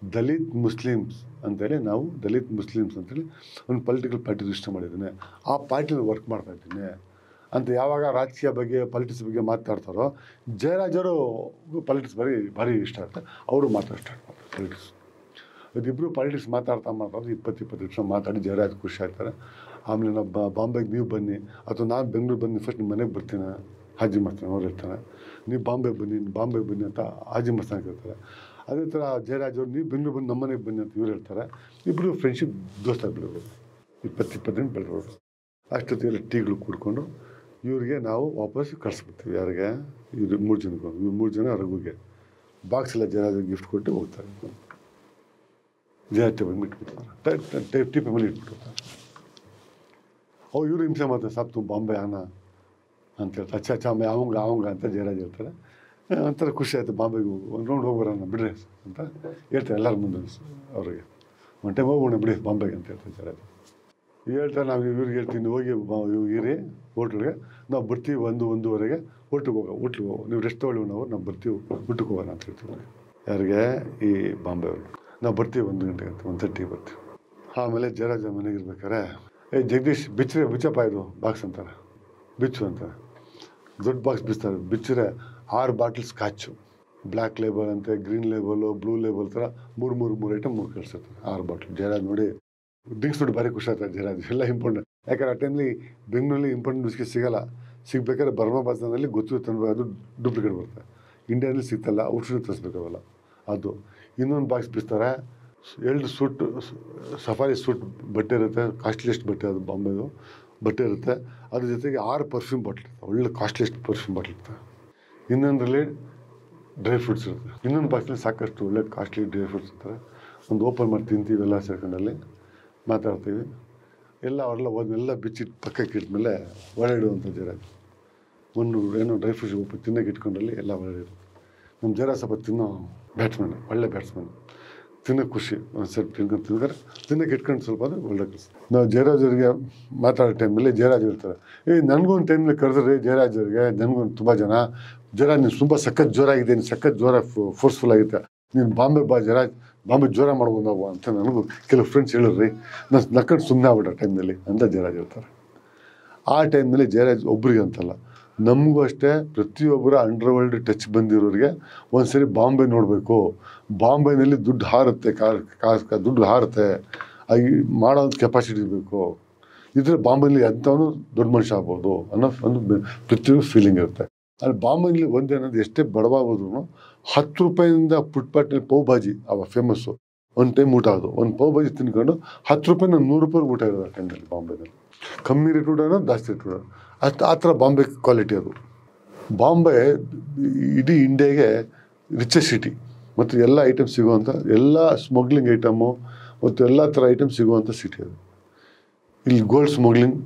ದಲಿತ್ ಮುಸ್ಲಿಮ್ಸ್ ಅಂತೇಳಿ ಒಂದು ಪೊಲಿಟಿಕಲ್ ಪಾರ್ಟಿ ರಿಜಿಸ್ಟರ್ ಮಾಡಿದ್ದೇನೆ, ಆ ಪಾರ್ಟಿಲಿ ವರ್ಕ್ ಮಾಡ್ತಾಯಿದ್ದೀನಿ ಅಂತ ಯಾವಾಗ ರಾಜಕೀಯ ಬಗ್ಗೆ ಪಾಲಿಟಿಕ್ಸ್ ಬಗ್ಗೆ ಮಾತಾಡ್ತಾರೋ ಜಯರಾಜರು ಪಾಲಿಟಿಕ್ಸ್ ಭಾರಿ ಇಷ್ಟ ಆಗುತ್ತೆ. ಅವರು ಮಾತಾಡೋ ಸ್ಟಾರ್ಟ್ ಮಾಡ್ತಾರೆ ಪಾಲಿಟಿಕ್ಸ್. ಇದಿಬ್ಬರು ಪಾಲಿಟಿಕ್ಸ್ ಮಾತಾಡ್ತಾ 20-20 ನಿಮಿಷ ಮಾತಾಡಿ ಜಯರಾಜ್ ಖುಷಿ ಆಗ್ತಾರೆ. ಆಮೇಲೆ ನಾವು ಬಾಂಬೆಗೆ ನೀವು ಬನ್ನಿ, ಅಥವಾ ನಾನು ಬೆಂಗಳೂರು ಬನ್ನಿ, ಫಸ್ಟ್ ನಿಮ್ಮ ಮನೆಗೆ ಬರ್ತೀನಿ ಹಾಜಿ ಮಸ್ತಾನ್ ಅವ್ರು ಇರ್ತಾರೆ. ನೀವು ಬಾಂಬೆಗೆ ಬನ್ನಿ ಅಂತ ಹಾಜಿ ಮಸ್ತಾನ್ ಹೇಳ್ತಾರೆ. ಅದೇ ಥರ ಜಯರಾಜ್ ಅವರು ನೀವು ಬೆಂಗಳೂರು ಬಂದು ನಮ್ಮ ಮನೆಗೆ ಬನ್ನಿ ಅಂತ ಇವ್ರು ಹೇಳ್ತಾರೆ. ಇಬ್ಬರು ಫ್ರೆಂಡ್ಶಿಪ್ ದೋಸ್ತಾಗಿ ಬೆಳೆಬೋದು. 20-20 ದಿನ ಬೆಳೆಬೋದು. ಅಷ್ಟೊತ್ತಿಗೆಲ್ಲ ಟೀಗಳು ಕುಡ್ಕೊಂಡು ಇವ್ರಿಗೆ ನಾವು ವಾಪಸ್ ಕಳಿಸ್ಬಿಡ್ತೀವಿ. ಯಾರಿಗೆ? ಇವ್ರು 3 ಜನಕ್ಕೂ. ಇವ್ರು 3 ಜನ ರಘುಗೆ ಬಾಕ್ಸ್ ಎಲ್ಲ ಜಯರಾಜ್ ಗಿಫ್ಟ್ ಕೊಟ್ಟು ಹೋಗ್ತಾರೆ. ಜಯರಾಜ್ ಟೇಬಲ್ ಇಟ್ಬಿಡ್ತಾರೆ, ಟೇಬಲ್ ಇಟ್ಬಿಟ್ಟು ಇವರು ಹಿಂಸೆ ಮಾಡ್ತಾರೆ, ಸಾಬ್ ತು ಬಾಂಬೆ ಆನಾ ಅಂತ ಹೇಳ್ತಾರೆ. ಅಚ್ಚ ಅಮ್ಮ ಅವಂಗ ಅಂತ ಜಯರಾಜ್ ಹೇಳ್ತಾರೆ. ಒಂಥರ ಖುಷಿ ಆಯಿತು, ಬಾಂಬೆಗೆ ಒಂದು ರೌಂಡ್ ಹೋಗ್ಬರೋಣ ಬಿಡ್ರಿ ಅಂತ ಹೇಳ್ತಾರೆ ಎಲ್ಲರ ಮುಂದೆ ಅವ್ರಿಗೆ. ಒಂದು ಟೈಮ್ ಹೋಗೋಣ ಬಿಡಿ ಬಾಂಬೆಗೆ ಅಂತ ಹೇಳ್ತಾರೆ ಜಯರಾಜ್. ಹೇಳ್ತಾರೆ ನಾವು ಇವ್ರಿಗೆ ಹೇಳ್ತೀನಿ ಹೋಗಿ ಇರಿ ಹೋಟ್ಲಿಗೆ, ನಾವು ಬರ್ತೀವಿ 1-1:30 ಹೋಟ್ಲಿಗೆ ಹೋಗೋ ನೀವು ರೆಸ್ಟ್ ತೊಗೊಳ್ಳಿ ನಾವು ಬರ್ತೀವಿ ಊಟಕ್ಕೆ ಹೋಗೋಣ ಅಂತ ಹೇಳ್ತೀವಿ. ಯಾರಿಗೆ? ಈ ಬಾಂಬೆ ಅವ್ರಿಗೆ. ನಾವು ಬರ್ತೀವಿ 1 ಗಂಟೆಗೆ ಅಂತ 1:30 ಬರ್ತೀವಿ. ಆಮೇಲೆ ಜಯರಾಜ ಮನೆಗಿರ್ಬೇಕಾರೆ ಜಗದೀಶ್ ಬಿಚ್ಚಪ್ಪ ಇದು ಬಾಕ್ಸ್ ಅಂತಾರೆ, ಬಿಚ್ಚು ಅಂತಾರೆ. ದೊಡ್ಡ ಬಾಕ್ಸ್ ಬಿಚ್ತಾರೆ, ಬಿಚ್ಚರೆ 6 ಬಾಟ್ಲ್ ಸ್ಕಾಚು, ಬ್ಲ್ಯಾಕ್ ಲೇಬಲ್ ಅಂತೆ, ಗ್ರೀನ್ ಲೇಬಲು, ಬ್ಲೂ ಲೇಬಲ್ ಥರ 3 ಐಟಮ್ 3 ಕಳಿಸಿರ್ತಾರೆ. 6 ಬಾಟ್ಲ್. ಜಯರಾಜ್ ನೋಡಿ ಡ್ರಿಂಕ್ಸ್ ನೋಡಿ ಭಾರಿ ಖುಷಿ ಆಗ್ತಾರೆ ಜಯರಾಜ್. ಎಲ್ಲ ಇಂಪಾರ್ಟೆಂಟ್, ಯಾಕಂದ್ರೆ ಆ ಟೈಮ್ಲಿ ಬೆಂಗಳೂರಲ್ಲಿ ಇಂಪಾರ್ಟೆಂಟ್ ಬಿಸ್ಕೆಟ್ ಸಿಗೋಲ್ಲ. ಸಿಗ್ಬೇಕಾದ್ರೆ ಬರ್ಮಾ ಬಾಜಾರ್ನಲ್ಲಿ ಗೊತ್ತು ತಂದು ಅದು ಡೂಪ್ಲಿಕೇಟ್ ಬರುತ್ತೆ. ಇಂಡಿಯಾದಲ್ಲಿ ಸಿಗ್ತಲ್ಲ, ಔಷಧಿ ತರಿಸ್ಬೇಕಾವಲ್ಲ ಅದು. ಇನ್ನೊಂದು ಬಾಕ್ಸ್ ಬಿಸ್ತಾರೆ, 2 ಸೂಟ್ ಸಫಾರಿ ಸೂಟ್ ಬಟ್ಟೆ ಇರುತ್ತೆ, ಕಾಸ್ಟ್ಲಿಯೆಸ್ಟ್ ಬಟ್ಟೆ ಅದು ಬಾಂಬೆದು ಬಟ್ಟೆ ಇರುತ್ತೆ. ಅದ್ರ ಜೊತೆಗೆ 6 ಪರ್ಫ್ಯೂಮ್ ಬಾಟ್ಲ್ ಇರ್ತವೆ, ಒಳ್ಳೆ ಕಾಸ್ಟ್ಲಿಯೆಸ್ಟ್ ಪರ್ಫ್ಯೂಮ್ ಬಾಟ್ಲ್ ಇರ್ತವೆ. ಇನ್ನೊಂದರಲ್ಲಿ ಡ್ರೈ ಫ್ರೂಟ್ಸ್ ಇರುತ್ತೆ. ಇನ್ನೊಂದು ಬಾಕ್ಸಲ್ಲಿ ಸಾಕಷ್ಟು ಒಳ್ಳೆ ಕಾಸ್ಟ್ಲಿ ಡ್ರೈ ಫ್ರೂಟ್ಸ್ ಇರ್ತಾರೆ. ಒಂದು ಓಪನ್ ಮಾಡಿ ತಿಂತೀವಿ ಎಲ್ಲ ಸೇರ್ಕೊಂಡಲ್ಲಿ ಮಾತಾಡ್ತೀವಿ ಎಲ್ಲ. ಅವರೆಲ್ಲ ಹೋದ್ಮೇಲೆ ಬಿಚ್ಚಿಟ್ಟು ಪಕ್ಕಕ್ಕೆ ಇಟ್ಮೇಲೆ ಹೊರಡುವಂಥ ಜಯರಾಜ್ ಒಂದು ಏನೋ ಡ್ರೈ ಫ್ರೂಟ್ಸ್ ಓಪನ್ ತಿನ್ನೋಕೆ ಇಟ್ಕೊಂಡಲ್ಲಿ ಎಲ್ಲ ಹೊರಡಿದ್ರು. ನಮ್ಮ ಜಯರಾಜ್ ಸ್ವಲ್ಪ ತಿನ್ನೋ ಬ್ಯಾಟ್ಸ್ಮನ್, ಒಳ್ಳೆ ಬ್ಯಾಟ್ಸ್ಮನ್, ತಿನ್ನೋಕೆ ಖುಷಿ. ಒಂದು ಸ್ವಲ್ಪ ತಿನ್ನೋಕೆ ಇಟ್ಕೊಂಡು ಸ್ವಲ್ಪ ಅಂದರೆ ಒಳ್ಳೆ ಕೆಲಸ. ನಾವು ಜಯರಾಜ್ ಅವರಿಗೆ ಮಾತಾಡೋ ಟೈಮಲ್ಲಿ ಜಯರಾಜ್ ಹೇಳ್ತಾರೆ, ನನಗೊಂದು ಟೈಮಲ್ಲಿ ಕರೆದ್ರೆ ಜಯರಾಜ್ ಅವರಿಗೆ, ನನಗೊಂದು ತುಂಬ ಜನ ಜಯರಾಜ್ ನೀನು ತುಂಬ ಸಖತ್ ಜೋರಾಗಿದೆ, ನೀನು ಸಖತ್ ಜೋರ ಫೋರ್ಸ್ಫುಲ್ ಆಗಿರುತ್ತೆ, ನೀನು ಬಾಂಬೆ ಬಾ ಜಯರಾಜ್, ಬಾಂಬೆ ಜೋರ ಮಾಡ್ಬೋದು ನಾವು ಅಂತ ನನಗೂ ಕೆಲವು ಫ್ರೆಂಡ್ಸ್ ಹೇಳಿದ್ರಿ. ನಾನು ನಕ್ಕಂಡು ಸುಮ್ಮನೆ ಆಗ್ಬಿಟ್ಟ ಟೈಮ್ನಲ್ಲಿ ಅಂತ ಜಯರಾಜ್ ಹೇಳ್ತಾರೆ. ಆ ಟೈಮ್ನಲ್ಲಿ ಜಯರಾಜ್ ಒಬ್ರಿಗೆ ಅಂತಲ್ಲ, ನಮಗೂ ಅಷ್ಟೇ ಪ್ರತಿಯೊಬ್ಬರ ಅಂಡರ್ ವರ್ಲ್ಡ್ ಟಚ್ ಬಂದಿರೋರಿಗೆ ಒಂದ್ಸರಿ ಬಾಂಬೆ ನೋಡಬೇಕು, ಬಾಂಬೆನಲ್ಲಿ ದುಡ್ಡು ಹಾರುತ್ತೆ, ದುಡ್ಡು ಹಾರುತ್ತೆ, ಮಾಡೋ ಕೆಪಾಸಿಟಿ ಇರಬೇಕು, ಇದ್ರೆ ಬಾಂಬೆನಲ್ಲಿ ಅಂಥವನು ದೊಡ್ಡ ಮನುಷ್ಯ ಆಗ್ಬೋದು ಅನ್ನೋ ಒಂದು ಪ್ರತಿಯೊಂದು ಫೀಲಿಂಗ್ ಇರುತ್ತೆ. ಅಲ್ಲಿ ಬಾಂಬೆನಲ್ಲಿ ಒಂದೇನಂದ್ರೆ ಎಷ್ಟೇ ಬಡವಾಗೋದ್ರು 10 ರೂಪಾಯಿಂದ ಫುಟ್ಪಾತ್ನಲ್ಲಿ ಪಾವ್ ಭಾಜಿ ಅವ ಫೇಮಸ್ಸು. ಒಂದು ಟೈಮ್ ಊಟ ಅದು, ಒಂದು ಪಾವ್ ಭಾಜಿ ತಿನ್ಕೊಂಡು 10 ರೂಪಾಯಿನ 100 ರೂಪಾಯಿಗೆ ಊಟ ಇರೋದು ಆ ಟೈಮ್ನಲ್ಲಿ ಬಾಂಬೆನಲ್ಲಿ. ಕಮ್ಮಿ ರೇಟ್ ಊಟನೋ ಜಾಸ್ತಿ ರೇಟ್ ಊಟ ಅಷ್ಟು ಆ ಥರ ಬಾಂಬೆ ಕ್ವಾಲಿಟಿ ಅದು. ಬಾಂಬೆ ಇಡೀ ಇಂಡಿಯಾಗೆ ರಿಚೆಸ್ಟ್ ಸಿಟಿ ಮತ್ತು ಎಲ್ಲ ಐಟಮ್ ಸಿಗುವಂಥ, ಎಲ್ಲ ಸ್ಮಗ್ಲಿಂಗ್ ಐಟಮು ಮತ್ತು ಎಲ್ಲ ಥರ ಐಟಮ್ ಸಿಗುವಂಥ ಸಿಟಿ ಅದು. ಇಲ್ಲಿ ಗೋಲ್ಡ್ ಸ್ಮಗ್ಲಿಂಗ್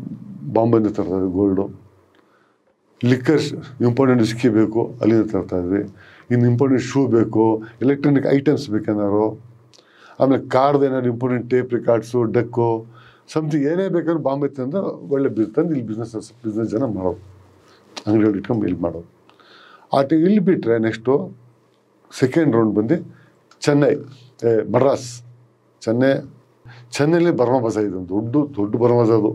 ಬಾಂಬೆಯಿಂದ ತರ್ತಾಯಿದ್ವಿ, ಗೋಲ್ಡು. ಲಿಕ್ಕರ್ಸ್ ಇಂಪಾರ್ಟೆಂಟ್ ವಿಸ್ಕಿ ಬೇಕು ಅಲ್ಲಿಂದ ತರ್ತಾಯಿದ್ವಿ. ಇನ್ನು ಇಂಪಾರ್ಟೆಂಟ್ ಶೂ ಬೇಕು, ಎಲೆಕ್ಟ್ರಾನಿಕ್ ಐಟಮ್ಸ್ ಬೇಕೇನಾದ್ರು, ಆಮೇಲೆ ಕಾರ್ದು ಏನಾದ್ರು ಇಂಪಾರ್ಟೆಂಟ್ ಟೇಪ್ ರಿಕಾರ್ಡ್ಸು, ಡೆಕ್ಕು, ಸಮಥಿಂಗ್ ಏನೇ ಬೇಕಾದ್ರೂ ಬಾಂಬೆ ತಂದು ಒಳ್ಳೆ ತಂದು ಇಲ್ಲಿ ಬಿಸ್ನೆಸ್ ಜನ ಮಾಡೋದು, ಅಂಗಡಿಗಳು ಇಟ್ಕೊಂಡು ಇಲ್ಲಿ ಮಾಡೋದು. ಇಲ್ಲಿ ಬಿಟ್ಟರೆ ನೆಕ್ಸ್ಟು ಸೆಕೆಂಡ್ ರೌಂಡ್ ಬಂದು ಮಡ್ರಾಸ್, ಚೆನ್ನೈಲಿ ಬರ್ಮಾ ಬಜಾರ್ ಇದೆ, ದೊಡ್ಡ ಬರ್ಮಾ ಬಜಾರ್ ಅದು.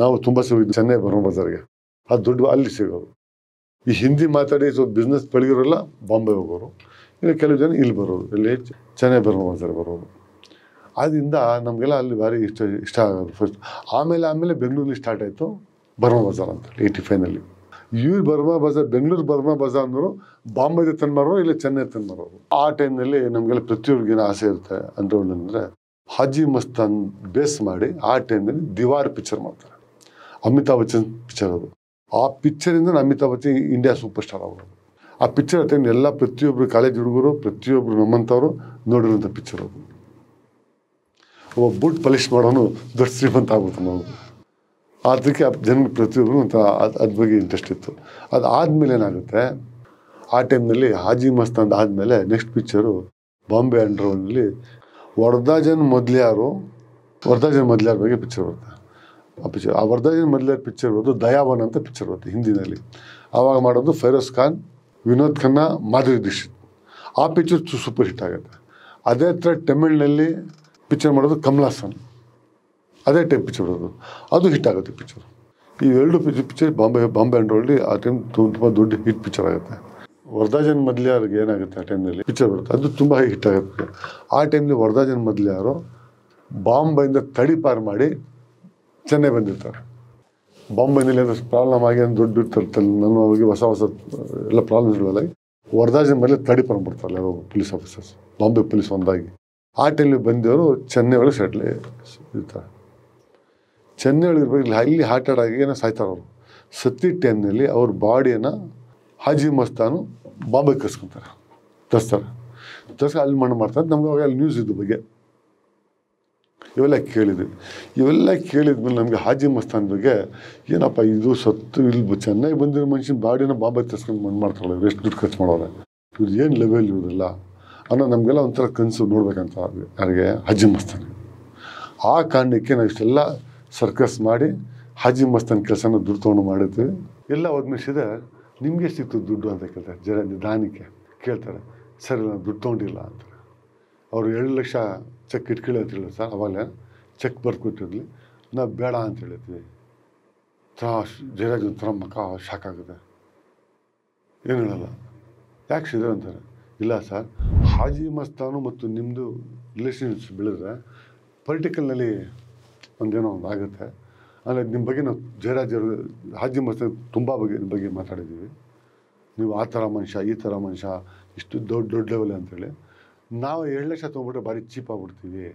ನಾವು ತುಂಬ ಸಿಗೋದು ಚೆನ್ನೈ ಬರ್ಮಾ ಬಜಾರ್ಗೆ, ಅದು ದೊಡ್ಡ ಅಲ್ಲಿ ಸಿಗೋದು. ಈ ಹಿಂದಿ ಮಾತಾಡಿ ಸ್ವಲ್ಪ ಬಿಸ್ನೆಸ್ ಬೆಳಗಿರೋಲ್ಲ ಬಾಂಬೆ ಹೋಗೋರು, ಇನ್ನು ಕೆಲವು ಜನ ಇಲ್ಲಿ ಬರೋದು, ಇಲ್ಲಿ ಚೆನ್ನೈ ಬರ್ಮಾ ಬಜಾರ್ ಬರೋದು. ಆದ್ದರಿಂದ ನಮಗೆಲ್ಲ ಅಲ್ಲಿ ಭಾರಿ ಇಷ್ಟ ಆಗೋದು ಫಸ್ಟ್. ಆಮೇಲೆ ಬೆಂಗಳೂರಲ್ಲಿ ಸ್ಟಾರ್ಟ್ ಆಯಿತು ಬರ್ಮಾ ಬಜಾರ್ ಅಂತ 85ನಲ್ಲಿ. ಬರ್ಮಾ ಬಜಾರ್, ಬೆಂಗಳೂರು ಬರ್ಮಾ ಬಜಾರ್ ಅನ್ನೋರು ಬಾಂಬೆಗೆ ತಂದು ಮಾರೋರು, ಇಲ್ಲ ಚೆನ್ನೈ ತಂದು ಮಾರೋರು. ಆ ಟೈಮ್ನಲ್ಲಿ ನಮಗೆಲ್ಲ ಪ್ರತಿಯೊಬ್ಬರಿಗೇನೋ ಆಸೆ ಇರುತ್ತೆ ಅಂದರೆ ಹಾಜಿ ಮಸ್ತಾನ್ ಬೇಸ್ ಮಾಡಿ ಆ ಟೈಮ್ನಲ್ಲಿ ದಿವಾರ್ ಪಿಕ್ಚರ್ ಮಾಡ್ತಾರೆ, ಅಮಿತಾಬ್ ಬಚ್ಚನ್ ಪಿಕ್ಚರ್ ಅದು. ಆ ಪಿಕ್ಚರಿಂದ Amitabh Bachchan India super star ಆಗೋದು. ಆ ಪಿಕ್ಚರ್ ಟೈಮ್ ಎಲ್ಲ ಪ್ರತಿಯೊಬ್ಬರು ಕಾಲೇಜ್ ಹುಡುಗರು, ಪ್ರತಿಯೊಬ್ಬರು ನಮ್ಮಂಥವ್ರು ನೋಡಿರೋಂಥ ಪಿಕ್ಚರ್ ಅದು. ಒಬ್ಬ ಬುಟ್ ಪಾಲಿಶ್ ಮಾಡೋನು ದೊಡ್ಡ ಶ್ರೀಮಂತ ಆಗ್ಬಿಡ್ತಾನೆ ನಾವು. ಅದಕ್ಕೆ ಜನಕ್ಕೆ ಪ್ರತಿಯೊಬ್ಬರು ಅಂತ ಅದ್ರ ಬಗ್ಗೆ ಇಂಟ್ರೆಸ್ಟ್ ಇತ್ತು. ಅದು ಆದಮೇಲೆ ಏನಾಗುತ್ತೆ, ಆ ಟೈಮ್ನಲ್ಲಿ ಹಾಜಿ ಮಸ್ತಾನ್ ಆದಮೇಲೆ ನೆಕ್ಸ್ಟ್ ಪಿಕ್ಚರು ಬಾಂಬೆ ಅಂಡರ್ಗ್ರೌಂಡಲ್ಲಿ ವರದಾಜನ್ ಮೊದಲಿಯಾರ್ ಬಗ್ಗೆ ಪಿಕ್ಚರ್ ಬರುತ್ತೆ. ಆ ವರದಾಜನ್ ಮೊದಲಿಯಾರ್ ಪಿಕ್ಚರ್ ಬರೋದು ದಯಾವನ್ ಅಂತ ಪಿಕ್ಚರ್ ಬರುತ್ತೆ ಹಿಂದಿನಲ್ಲಿ. ಆವಾಗ ಮಾಡೋದು ಫೈರೋಜ್ ಖಾನ್, ವಿನೋದ್ ಖನ್ನಾ, ಮಾಧುರಿ ದೀಕ್ಷಿತ್. ಆ ಪಿಕ್ಚರ್ ಸೂಪರ್ ಹಿಟ್ ಆಗುತ್ತೆ. ಅದೇ ಥರ ತಮಿಳ್ನಲ್ಲಿ ಪಿಕ್ಚರ್ ಮಾಡೋದು ಕಮಲ್ ಹಾಸನ್, ಅದೇ ಟೈಪ್ ಪಿಕ್ಚರ್ ಬರೋದು, ಅದು ಹಿಟ್ ಆಗುತ್ತೆ ಪಿಕ್ಚರ್. ಈ 2 ಪಿಕ್ಚರ್ ಬಾಂಬೆ ಅಂಡರ್ವರ್ಲ್ಡ್ ಆ ಟೈಮ್ ತುಂಬ ದೊಡ್ಡ ಹಿಟ್ ಪಿಕ್ಚರ್ ಆಗುತ್ತೆ. ವರದಾಜನ್ ಮೊದಲಿಯಾರ್ಗೆ ಏನಾಗುತ್ತೆ ಆ ಟೈಮ್ನಲ್ಲಿ ಪಿಕ್ಚರ್ ಬರುತ್ತೆ, ಅದು ತುಂಬ ಹಿಟ್ ಆಗುತ್ತೆ. ಆ ಟೈಮ್ಲಿ ವರದಾಜನ್ ಮೊದಲಿಯಾರು ಬಾಂಬೆಯಿಂದ ತಡಿಪಾರು ಮಾಡಿ ಚೆನ್ನೈ ಬಂದಿರ್ತಾರೆ. ಬಾಂಬೆನಲ್ಲಿ ಏನಾದ್ರು ಪ್ರಾಬ್ಲಮ್ ಆಗಿ ದೊಡ್ಡ ತರ್ತಲ್ಲ, ನನ್ನ ಹೋಗಿ ಹೊಸ ಎಲ್ಲ ಪ್ರಾಬ್ಲಮ್ಸ್ಗಳೆಲ್ಲ ವರದಾಜನ್ ಮೊದಲೇ ತಡಿಪಾರು ಬಿಡ್ತಾರಲ್ಲ ಪೊಲೀಸ್ ಆಫೀಸರ್ಸ್, ಬಾಂಬೆ ಪೊಲೀಸ್ ಒಂದಾಗಿ. ಆ ಟೈಮ್ಲಿ ಬಂದವರು ಚೆನ್ನೈ ಒಳಗೆ ಸೆಟ್ಲ್ ಇರ್ತಾರೆ. ಚೆನ್ನೈ ಒಳಗೆ ಇರ್ಬೇಕು, ಇಲ್ಲಿ ಹಾರ್ಟ್ ಅಟ್ಯಾಕ್ ಏನೋ ಸಾಯ್ತಾರೆ ಅವರು. ಸತ್ತಿ ಟೈಮ್ನಲ್ಲಿ ಅವ್ರ ಬಾಡಿಯನ್ನು ಹಾಜಿ ಮಸ್ತಾನು ಬಾಂಬೆಗೆ ಕರ್ಸ್ಕೊತಾರೆ ತರಿಸ್ತಾರೆ ಅಲ್ಲಿ ಮಣ್ಣು ಮಾಡ್ತಾರೆ. ನಮ್ಗೆ ಅವಾಗ ಅಲ್ಲಿ ನ್ಯೂಸ್ ಇದ್ರ ಬಗ್ಗೆ ಇವೆಲ್ಲ ಕೇಳಿದ್ಮೇಲೆ ನಮಗೆ ಹಾಜಿ ಮಸ್ತಾನ್ ಬಗ್ಗೆ ಏನಪ್ಪ ಇದು ಸತ್ತು ಇಲ್ಲಿ ಚೆನ್ನಾಗಿ ಬಂದಿರೋ ಮನುಷ್ಯನ ಬಾಡಿನ ಬಾಂಬೆ ತರ್ಸ್ಕೊಂಡು ಮಣ್ಣು ಮಾಡ್ತಾರಲ್ಲ, ಇವ್ರು ಎಷ್ಟು ದುಡ್ಡು ಖರ್ಚು ಮಾಡೋರೆ, ಇವ್ರು ಏನು ಲೆವೆಲ್ ಇರೋದಿಲ್ಲ ಅನ್ನೋ ನಮಗೆಲ್ಲ ಒಂಥರ ಕನಸು ನೋಡ್ಬೇಕಂತ ಯಾರಿಗೆ ಹಾಜಿ ಮಸ್ತಾನ್. ಆ ಕಾರಣಕ್ಕೆ ನಾವು ಇಷ್ಟೆಲ್ಲ ಸರ್ಕಸ್ ಮಾಡಿ ಹಾಜಿ ಮಸ್ತಾನ್ ಕೆಲಸನ ದುಡ್ಡು ತೊಗೊಂಡು ಮಾಡಿದ್ವಿ. ಎಲ್ಲ ಹೋದ್ಮೇಲೆ ನಿಮಗೆ ಸಿಕ್ತು ದುಡ್ಡು ಅಂತ ಕೇಳ್ತಾರೆ. ಜರ ನಿಧಾನಕ್ಕೆ ಕೇಳ್ತಾರೆ. ಸರ್ ನಾನು ದುಡ್ಡು ತೊಗೊಂಡಿಲ್ಲ ಅಂತಾರೆ. ಅವರು 2 ಲಕ್ಷ ಚೆಕ್ ಇಟ್ಕೊಳ್ಳಿ ಅಂತ ಹೇಳಿದ್ರು ಸರ್. ಅವಾಗಲೇ ಚೆಕ್ ಬರ್ಕೊಟ್ಟಿರಲಿ, ನಾವು ಬೇಡ ಅಂತ ಹೇಳಿದ್ವಿ. ಜಯರಾಜ್ ಒಂಥರ ಮಕ್ಕ ಶಾಕ್ ಆಗುತ್ತೆ. ಏನು ಹೇಳಲ್ಲ. ಯಾಕೆ ಸಿದ್ರೆ ಅಂತಾರೆ. ಇಲ್ಲ ಸರ್, ಹಾಜಿ ಮಸ್ತಾನು ಮತ್ತು ನಿಮ್ಮದು ರಿಲೇಷನ್ಶಿಪ್ ಬೆಳೆದ್ರೆ ಪೊಲಿಟಿಕಲ್ನಲ್ಲಿ ಒಂದೇನೋ ಒಂದು ಆಗುತ್ತೆ. ಆಮೇಲೆ ನಿಮ್ಮ ಬಗ್ಗೆ ನಾವು ಜಯರಾಜ್ ಅವರು ಹಾಜಿ ಮಸ್ತಾನ್ ತುಂಬ ಬಗ್ಗೆ ಮಾತಾಡಿದ್ದೀವಿ. ನೀವು ಆ ಥರ ಮನುಷ್ಯ, ಈ ಥರ ಮನುಷ್ಯ, ಇಷ್ಟು ದೊಡ್ಡ ಲೆವೆಲ್ ಅಂತೇಳಿ. ನಾವು 2 ಲಕ್ಷ ತೊಗೊಂಡ್ಬಿಟ್ರೆ ಭಾರಿ ಚೀಪ್ ಆಗ್ಬಿಡ್ತೀವಿ.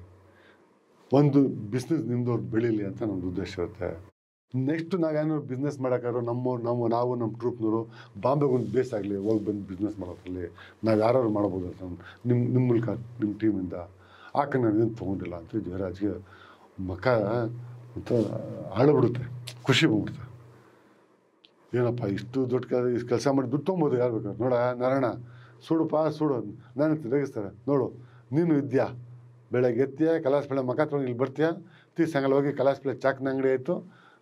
ಒಂದು ಬಿಸ್ನೆಸ್ ನಿಮ್ಮದವ್ರು ಬೆಳೀಲಿ ಅಂತ ನಮ್ಮದು ಉದ್ದೇಶ ಇರುತ್ತೆ. ನೆಕ್ಸ್ಟ್ ನಾವೇನಾದ್ರು ಬಿಸ್ನೆಸ್ ಮಾಡೋಕ್ಕಾದ್ರು ನಾವು ನಮ್ಮ ಟ್ರೂಪ್ನವರು ಬಾಂಬೆಗೆ ಒಂದು ಬೇಸ್ ಆಗಲಿ, ಹೋಗಿ ಬಂದು ಬಿಸ್ನೆಸ್ ಮಾಡೋದ್ರಲ್ಲಿ ನಾವು ಯಾರು ಮಾಡ್ಬೋದು ಅಂತ ನಿಮ್ಮ ಮೂಲಕ ನಿಮ್ಮ ಟೀಮಿಂದ ಆಕೆ ನಾನು ಏನು ತೊಗೊಂಡಿಲ್ಲ ಅಂತ ಜಯರಾಜ್ಗೆ ಮಕ್ಕ ಅಂತ ಆಳಬಿಡುತ್ತೆ, ಖುಷಿ ಬಂದ್ಬಿಡುತ್ತೆ. ಏನಪ್ಪ ಇಷ್ಟು ದೊಡ್ಡ ಕೆಲಸ ಮಾಡಿ ದುಡ್ಡು ತೊಗೊಬೋದು ಯಾರು ಬೇಕಾದ್ರೆ. ನೋಡ ನಾರಾಯಣ ಸುಡು ನಾನು ರೇಗಿಸ್ತಾರೆ. ನೋಡು ನೀನು ಇದೆಯಾ, ಬೆಳಗ್ಗೆ ಎತ್ತೀಯ ಕಲಾಸ್ ಬೆಳೆ ಮಕ ತೊಗೊಂಡು ಇಲ್ಲಿ ಬರ್ತೀಯ, ಸಾಯಂಕಾಲ ಹೋಗಿ ಕಲಾಸ್ ಬೆಳೆ ಚಾಕ್ನ ಅಂಗಡಿ ಆಯಿತು,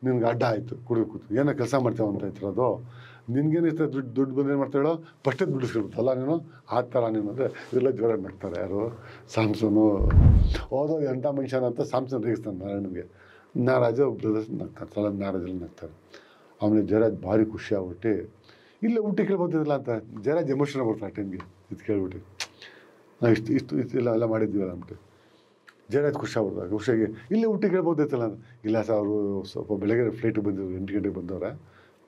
ನಿನ್ಗೆ ಅಡ್ಡ ಆಯಿತು, ಕೂತು ಏನೋ ಕೆಲಸ ಮಾಡ್ತೇವೆ ಅಂತ ಇರ್ತಿರೋದು. ನಿನ್ಗೇನಿಷ್ಟ ದುಡ್ಡು ಬಂದೇನು ಮಾಡ್ತಾಳೋ ಫಸ್ಟೇ ದುಡ್ಡಿಸ್ಕೊಳ್ತಲ್ಲ ನೀನು. ಆ ಥರ ನೀನು ಅಂದರೆ ಇದೆಲ್ಲ ಜೋರ ನಗ್ತಾರೆ. ಯಾರು ಸಾಮ್ಸನು ಓದೋ ಎಂಥ ಮನುಷ್ಯನಂತ ಸಾಮ್ಸನ್ ರೇಗಿಸ್ತಾನೆ ನಾರಾಯಣನಿಗೆ. ನಾರಾಜ ಬ್ರದರ್ಸ್ ನಗ್ತಾರೆ, ಸಲ ನಾರಾಜಲ್ಲಿ ನಗ್ತಾರೆ. ಆಮೇಲೆ ಜಯರಾಜ್ ಭಾರಿ ಖುಷಿ ಆಗ್ಬಿಟ್ಟು ಇಲ್ಲೇ ಊಟ ಕೇಳ್ಬೋದಿಲ್ಲ ಅಂತ ಜಯರಾಜ್ ಎಮೋಷನ್ ಬರ್ತಾರೆ ಆ ಟೈಮ್ಗೆ. ಇದು ಕೇಳ್ಬಿಟ್ಟು ನಾವು ಇಷ್ಟು ಎಲ್ಲ ಮಾಡಿದ್ದೀವಲ್ಲ ಅಂದ್ಬಿಟ್ಟು ಜಯರಾಜ್ ಖುಷಿ ಆಗ್ಬಿಡ್ತಾರೆ. ಖುಷಿಯಾಗಿ ಇಲ್ಲೇ ಊಟ ಕೇಳ್ಬೋದಿತ್ತಲ್ಲ ಅಂತ. ಇಲ್ಲ ಸರ್, ಅವರು ಸ್ವಲ್ಪ ಬೆಳಗ್ಗೆ ಫ್ಲೈಟಿಗೆ ಬಂದಿದ್ರು, 8 ಗಂಟೆಗೆ ಬಂದವ್ರೆ,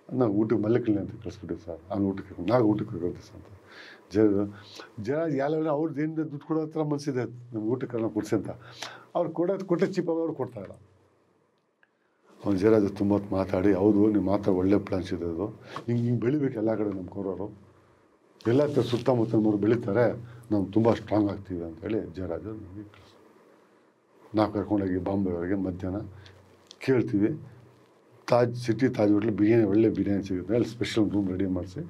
ನಾವು ಊಟಕ್ಕೆ ಮಲ್ಲಕ್ಕಿಲ್ಲ ಅಂತ ಕಳಿಸ್ಬಿಟ್ಟಿವಿ ಸರ್. ಅವ್ನು ಊಟಕ್ಕೆ ಕರ್ಕೊಳ್ತೀವಿ ಸರ್ ಅಂತ. ಜಯರಾಜ್ ಯಾವೆಲ್ಲ ಅವ್ರದ್ದು ಏನು ದುಡ್ಡು ಕೊಡೋ ಹತ್ರ ಮನಸ್ಸಿದೆ ನಮ್ಗೆ ಊಟಕ್ಕೆ ಕರ್ಕೊಂಡು ಕೊಡಿಸಿ ಅಂತ. ಅವ್ರು ಕೊಟ್ಟೆ ಚೀಪ್ ಅವ್ರು ಕೊಡ್ತಾಯಿಲ್ಲ. ಅವ್ನು ಜಯರಾಜ್ ತುಂಬ ಹೊತ್ತು ಮಾತಾಡಿ, ಹೌದು ನೀವು ಮಾತ್ರ ಒಳ್ಳೆ ಪ್ಲಾನ್ಸ್ ಇದೆ, ಅದು ಹಿಂಗೆ ಬೆಳಿಬೇಕು ಎಲ್ಲ ಕಡೆ ನಮ್ಮ ಕೋರೋರು, ಎಲ್ಲ ಥರ ಸುತ್ತಮುತ್ತ ನಮ್ಮವ್ರು ಬೆಳೀತಾರೆ, ನಾವು ತುಂಬ ಸ್ಟ್ರಾಂಗ್ ಆಗ್ತೀವಿ ಅಂತೇಳಿ ಜಯರಾಜ್ ನಮಗೆ ನಾವು ಕರ್ಕೊಂಡೋಗಿ ಬಾಂಬೆವರೆಗೆ ಮಧ್ಯಾಹ್ನ ಕೇಳ್ತೀವಿ. ತಾಜ್ ಹೋಟ್ಲು ಬಿರಿಯಾನಿ, ಒಳ್ಳೆ ಬಿರಿಯಾನಿ ಸಿಗುತ್ತೆ. ಅಲ್ಲಿ ಸ್ಪೆಷಲ್ ರೂಮ್ ರೆಡಿ ಮಾಡಿಸಿ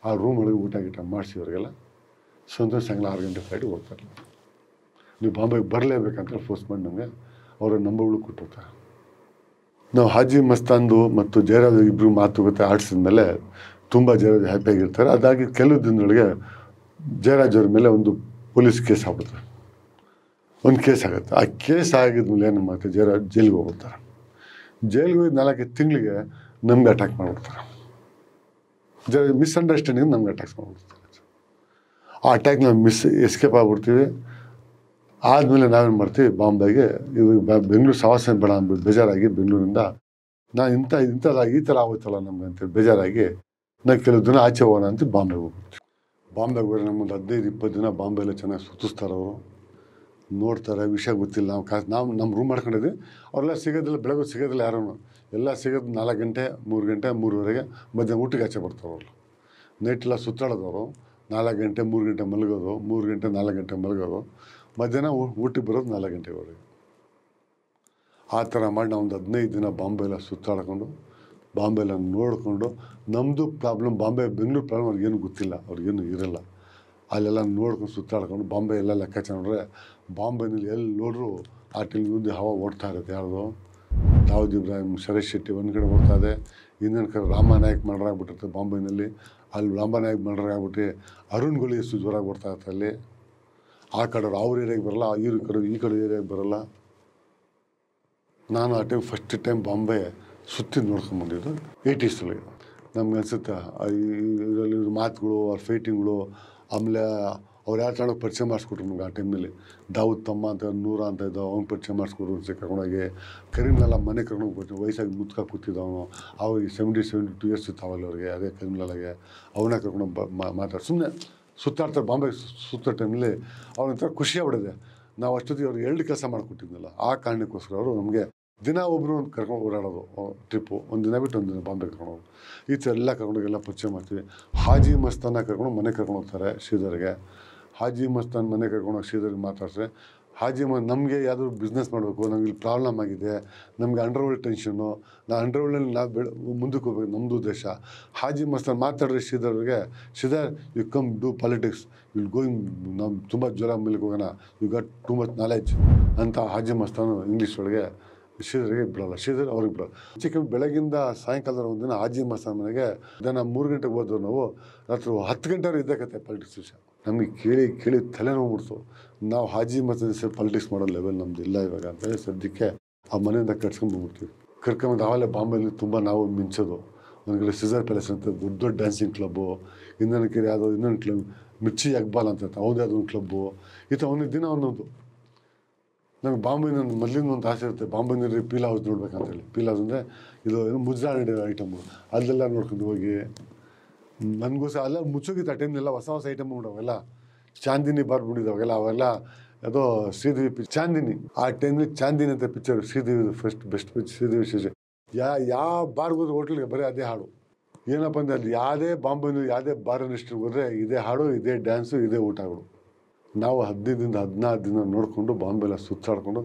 ಆ ರೂಮ್ ಒಳಗೆ ಊಟ ಮಾಡಿಸಿ ಅವರಿಗೆಲ್ಲ ಸಾಯಂಕಾಲ 6 ಗಂಟೆ ಫ್ಲೈಟಿಗೆ ಹೋಗ್ತಾರೆ. ನೀವು ಬಾಂಬೆಗೆ ಬರಲೇಬೇಕಂತ ಫೋರ್ಸ್ ಮಾಡಿ ನಮಗೆ ಅವರ ನಂಬರ್ಗಳು ಕೊಟ್ಟಿರ್ತಾರೆ. ನಾವು ಹಾಜಿ ಮಸ್ತಾನ್ದು ಮತ್ತು ಜಯರಾಜ್ ಇಬ್ಬರು ಮಾತುಕತೆ ಆಡಿಸಿದ್ಮೇಲೆ ತುಂಬ ಜಯರಾಜ್ ಹ್ಯಾಪಿಯಾಗಿರ್ತಾರೆ. ಅದಾಗಿ ಕೆಲವು ದಿನದೊಳಗೆ ಜಯರಾಜ್ ಅವ್ರ ಮೇಲೆ ಒಂದು ಪೊಲೀಸ್ ಕೇಸ್ ಆಗುತ್ತೆ. ಒಂದು ಕೇಸ್ ಆಗುತ್ತೆ. ಆ ಕೇಸ್ ಆಗಿದ್ಮೇಲೆ ಏನು ಮಾಡ್ತಾರೆ, ಜಯರಾಜ್ ಜೈಲಿಗೆ ಹೋಗ್ಬಿಡ್ತಾರೆ. ಜೈಲಿಗೆ ಹೋಗಿ 4 ತಿಂಗಳಿಗೆ ನಮ್ಗೆ ಅಟ್ಯಾಕ್ ಮಾಡಿಬಿಡ್ತಾರೆ. ಮಿಸ್ಅಂಡರ್ಸ್ಟ್ಯಾಂಡಿಂಗ್ ನಮ್ಗೆ ಅಟ್ಯಾಕ್ ಮಾಡಿಬಿಡ್ತಾರೆ. ಆ ಅಟ್ಯಾಕ್ ನಾವು ಎಸ್ಕೇಪ್ ಆಗ್ಬಿಡ್ತೀವಿ. ಆದಮೇಲೆ ನಾವೇನು ಮಾಡ್ತೀವಿ, ಬಾಂಬೆಗೆ ಇದು ಬೆಂಗಳೂರು ಸವಾಸ ಬೇಡ ಅಂದ್ಬಿಟ್ಟು ಬೇಜಾರಾಗಿ ಬೆಂಗಳೂರಿಂದ ಈ ಥರ ಆಗುತ್ತಲ್ಲ ನಮ್ಗೆ ಅಂತೇಳಿ ಬೇಜಾರಾಗಿ ನಾವು ಕೆಲವು ದಿನ ಆಚೆ ಹೋಗೋಣ ಅಂತ ಬಾಂಬೆಗೆ ಹೋಗ್ಬಿಡ್ತೀವಿ. ಬಾಂಬೆಗೆ ಹೋದ್ರೆ ನಮ್ಮೊಂದು 15-20 ದಿನ ಬಾಂಬೆಲ್ಲ ಚೆನ್ನಾಗಿ ಸುತ್ತಿಸ್ತಾರೆ. ಅವರು ನೋಡ್ತಾರೆ, ವಿಷಯ ಗೊತ್ತಿಲ್ಲ. ನಾವು ನಮ್ಮ ರೂಮ್ ಮಾಡ್ಕೊಂಡಿದ್ವಿ. ಅವರೆಲ್ಲ ಸಿಗೋದಿಲ್ಲ, ಬೆಳಗ್ಗೆ ಸಿಗೋದಿಲ್ಲ ಯಾರೂ. ಎಲ್ಲ ಸಿಗೋದು 4 ಗಂಟೆ 3 ಗಂಟೆ 3:30 ಮಧ್ಯಾಹ್ನ ಊಟಕ್ಕೆ ಆಚೆ ಬರ್ತಾರೆ. ಅವರು ನೈಟೆಲ್ಲ ಸುತ್ತಾಡೋದವರು. 4 ಗಂಟೆ 3 ಗಂಟೆ ಮಲಗೋದು, 3 ಗಂಟೆ 4 ಗಂಟೆ ಮಲಗೋದು, ಮಧ್ಯಾಹ್ನ ಊಟಕ್ಕೆ ಬರೋದು 4 ಗಂಟೆವರೆಗೆ. ಆ ಥರ ಮಾಡಿ ನಾವು ಒಂದು 15 ದಿನ ಬಾಂಬೆಲ್ಲ ಸುತ್ತಾಡ್ಕೊಂಡು ಬಾಂಬೆಲ್ಲ ನೋಡಿಕೊಂಡು, ನಮ್ಮದು ಪ್ರಾಬ್ಲಮ್ ಬೆಂಗಳೂರು ಪ್ರಾಬ್ಲಮ್ ಅವ್ರಿಗೇನು ಗೊತ್ತಿಲ್ಲ, ಅವ್ರಿಗೇನು ಇರೋಲ್ಲ. ಅಲ್ಲೆಲ್ಲ ನೋಡ್ಕೊಂಡು ಸುತ್ತಾಡ್ಕೊಂಡು ಬಾಂಬೆ ಎಲ್ಲ ಲೆಕ್ಕಾಚಾರ ನೋಡ್ರೆ ಬಾಂಬೆನಲ್ಲಿ ಎಲ್ಲಿ ನೋಡ್ರು ಆ ಟೈಮ್ಗೆ ಹವಾ ಓಡ್ತಾ ಇರುತ್ತೆ. ಯಾವುದು ದಾವೂದ್ ಇಬ್ರಾಹಿಂ, ಶರತ್ ಶೆಟ್ಟಿ ಒಂದು ಕಡೆ ಓಡ್ತಾ ಇದೆ, ಇನ್ನೊಂದು ಕಡೆ ರಾಮನಾಯಕ್ ಮರ್ಡರ್ ಆಗಿಬಿಟ್ಟಿರುತ್ತೆ ಬಾಂಬೆನಲ್ಲಿ. ಅಲ್ಲಿ ರಾಮನಾಯಕ್ ಮರ್ಡರ್ ಆಗಿಬಿಟ್ಟು ಅರುಣ್ ಗೋಲಿ ಎಷ್ಟು ಜೋರಾಗಿ ಓಡ್ತಾ ಇರುತ್ತೆ ಅಲ್ಲಿ. ಆ ಕಡೆ ಅವ್ರ ಏರಿಯಾಗೆ ಬರೋಲ್ಲ, ಈ ಕಡೆ ಏರಿಯಾಗೆ ಬರೋಲ್ಲ. ನಾನು ಆ ಟೈಮ್ ಫಸ್ಟ್ ಟೈಮ್ ಬಾಂಬೆ ಸುತ್ತಿ ನೋಡ್ಕೊಂಬಂದಿದ್ದು 80s ಒಳಗೆ. ನಮ್ಗೆ ಅನಿಸುತ್ತೆ ಇದರಲ್ಲಿ ಮಾತುಗಳು, ಅವ್ರ ಫೈಟಿಂಗ್ಗಳು, ಆಮೇಲೆ ಅವ್ರು ಯಾವ ಥರ ಪರಿಚಯ ಮಾಡಿಸ್ಕೊಟ್ರು ನಮ್ಗೆ. ಆ ಟೈಮ್ನಲ್ಲಿ ದಾವೂದ್ ತಮ್ಮ ಅಂತ ನೂರ ಅಂತ ಇದ್ದವು, ಅವ್ನು ಪರಿಚಯ ಮಾಡಿಸ್ಕೊಟ್ರು. ಕರ್ಕೊಂಡೋಗಿ ಕರೀಮ್ಲಾಲ ಮನೆ ಕರ್ಕೊಂಡು ವಯಸ್ಸಾಗಿ ಮುತ್ಕ ಕೂತಿದ್ದವನು. ಅವ್ರಿಗೆ 72 ಇಯರ್ಸ್ ಇತ್ತು ಅವಾಗ ಅವ್ರಿಗೆ. ಅದೇ ಕರೀಮ್ಲಾಲಾಗೆ ಅವನ್ನ ಕರ್ಕೊಂಡು ಮಾತಾಡಿ ಸುಮ್ಮನೆ ಸುತ್ತಾಡ್ತಾರೆ. ಬಾಂಬೆ ಸುತ್ತೋ ಟೈಮಲ್ಲಿ ಅವ್ರಂಥ ಖುಷಿ ಆಗ್ಬಿಡಿದೆ. ನಾವು ಅಷ್ಟೊತ್ತಿಗೆ ಅವ್ರಿಗೆ 2 ಕೆಲಸ ಮಾಡಿಕೊಟ್ಟಿದ್ನಲ್ಲ. ಆ ಕಾರಣಕ್ಕೋಸ್ಕರ ಅವರು ನಮಗೆ ದಿನ ಒಬ್ಬರು ಒಂದು ಕರ್ಕೊಂಡು ಓಡಾಡೋದು ಟ್ರಿಪ್ಪು. ಒಂದು ದಿನ ಬಿಟ್ಟು ಒಂದು ದಿನ ಬಾಂಬೆ ಕರ್ಕೊಂಡು ಈ ಥರ ಎಲ್ಲ ಕರ್ಕೊಂಡೋಗೆಲ್ಲ ಪರಿಚಯ ಮಾಡ್ತೀವಿ. ಹಾಜಿ ಮಸ್ತಾನ ಕರ್ಕೊಂಡು ಮನೆ ಕರ್ಕೊಂಡು ಹೋಗ್ತಾರೆ ಶ್ರೀಧರ್ಗೆ. ಹಾಜಿ ಮಸ್ತಾನ್ ಮನೆ ಕರ್ಕೊಂಡೋಗಿ ಶ್ರೀಧರ್ಗೆ ಮಾತಾಡ್ಸ್ರೆ ಹಾಜಿ ನಮಗೆ ಯಾವ್ದಾದ್ರು ಬಿಸ್ನೆಸ್ ಮಾಡಬೇಕು, ನಮ್ಗೆ ಇಲ್ಲಿ ಪ್ರಾಬ್ಲಮ್ ಆಗಿದೆ, ನಮಗೆ ಅಂಡರ್ವರ್ಲ್ಡ್ ಟೆನ್ಷನ್ನು, ಅಂಡರ್ವರ್ಲ್ಡಲ್ಲಿ ನಾವು ಮುಂದಕ್ಕೆ ಹೋಗ್ಬೇಕು, ನಮ್ಮದು ಉದ್ದೇಶ. ಹಾಜಿ ಮಸ್ತಾನ್ ಮಾತಾಡಿದ್ರೆ ಶ್ರೀಧರ್ಗೆ, Sridhar you come do politics, will going, ನಾವು ತುಂಬ ಜ್ವರ ಮೇಲಕ್ಕೆ ಹೋಗೋಣ, you got too much knowledge ಅಂತ ಹಾಜಿ ಮಸ್ತಾನು ಇಂಗ್ಲೀಷ್ ಒಳಗೆ ಶ್ರೀಧರ್ಗೆ ಬಿಡೋಲ್ಲ, ಶ್ರೀಧರ್ ಅವ್ರಿಗೆ ಬಿಡೋಲ್ಲ. ಚಿಕ್ಕ ಬೆಳಗಿಂದ ಸಾಯಂಕಾಲದ ಒಂದಿನ ಹಾಜಿ ಮಸ್ತಾನ್ ಮನೆಗೆ ದಿನ 3 ಗಂಟೆಗೆ ಹೋದವು ನಾವು, ರಾತ್ರಿ 10 ಗಂಟೆವರೆಗೆ ಇದ್ದಕತ್ತೆ ಪಾಲಿಟಿಕ್ಸ್ ವಿಷಯ. ನಮಗೆ ಕೇಳಿ ತಲೆನೋವು ಬಿಡ್ತು. ನಾವು ಹಾಜಿ ಮಸ್ತಾನ್ ಸರ್ ಪಾಲಿಟಿಕ್ಸ್ ಮಾಡೋ ಲೆವೆಲ್ ನಮ್ದು ಇಲ್ಲ ಇವಾಗ ಅಂತೇಳಿ ಸದ್ಯಕ್ಕೆ ಆ ಮನೆಯಿಂದ ಕಟ್ಸ್ಕೊಂಡು ಬಂದ್ಬಿಡ್ತೀವಿ. ಕರ್ಕೊಂಬಂದು ಆವಾಗಲೇ ಬಾಂಬೆಲಿ ತುಂಬ ನಾವು ಮಿಂಚೋದು. ನನಗೆ ಸಿಸರ್ ಪ್ಯಾಲೇಸ್ ಅಂತ ದೊಡ್ಡ ಡ್ಯಾನ್ಸಿಂಗ್ ಕ್ಲಬ್ಬು, ಇನ್ನೊಂದು ಯಾವುದೋ ಇನ್ನೊಂದು ಕ್ಲಬ್ ಮಿರ್ಚಿ ಅಕ್ಬಾಲ್ ಅಂತ ಅವ್ರದ್ದು ಯಾವುದೋ ಒಂದು ಕ್ಲಬ್ಬು, ಈ ಥರ ಒಂದೊಂದು ದಿನ ಒಂದೊಂದು. ನಂಗೆ ಬಾಂಬೆ ನನ್ನ ಮೊದಲಿಂದ ಒಂದು ಆಸೆ ಇರುತ್ತೆ, ಬಾಂಬೆನಲ್ಲಿ ಪೀಲ್ ಹೌಸ್ ನೋಡ್ಬೇಕಂತೇಳಿ. ಪೀಲ್ ಹೌಸ್ ಅಂದರೆ ಇದು ಏನು ಮುಜ್ರಾ ಐಟಮು, ಅಲ್ಲೆಲ್ಲ ನೋಡ್ಕೊಂಡು ಹೋಗಿ ನನಗೋಸ್ಕರ ಅಲ್ಲ ಮುಚ್ಚೋಗಿತ್ತು. ಆ ಟೈಮ್ನೆಲ್ಲ ಹೊಸ ಐಟಮ್ ಅವೆಲ್ಲ ಚಾಂದಿನಿ ಬರ್ಬಿಟ್ಟಿದ್ದಾವೆಲ್ಲ, ಅವೆಲ್ಲ ಯಾವುದೋ ಶ್ರೀದೇವಿ ಚಾಂದಿನಿ, ಆ ಟೈಮ್ಲಿ ಚಾಂದಿನಿ ಅಂತ picture, Sridevi first best picture Sridevi ಶೇಷ. ಯಾವ ಬಾರ್ಗೆ ಹೋದ್ರೆ ಹೋಟ್ಲಿಗೆ ಬರೀ ಅದೇ ಹಾಡು. ಏನಪ್ಪ ಅಂದರೆ ಅಲ್ಲಿ ಯಾವುದೇ ಬಾಂಬೆನಲ್ಲಿ ಯಾವುದೇ ಬಾರ್ ಇಂಡಸ್ಟ್ರಿಗೆ ಹೋದರೆ ಇದೇ ಹಾಡು, ಇದೇ ಡ್ಯಾನ್ಸು, ಇದೇ ಊಟಗಳು. ನಾವು 15 16 ದಿನ ನೋಡಿಕೊಂಡು ಬಾಂಬೆಲ್ಲ ಸುತ್ತಾಡ್ಕೊಂಡು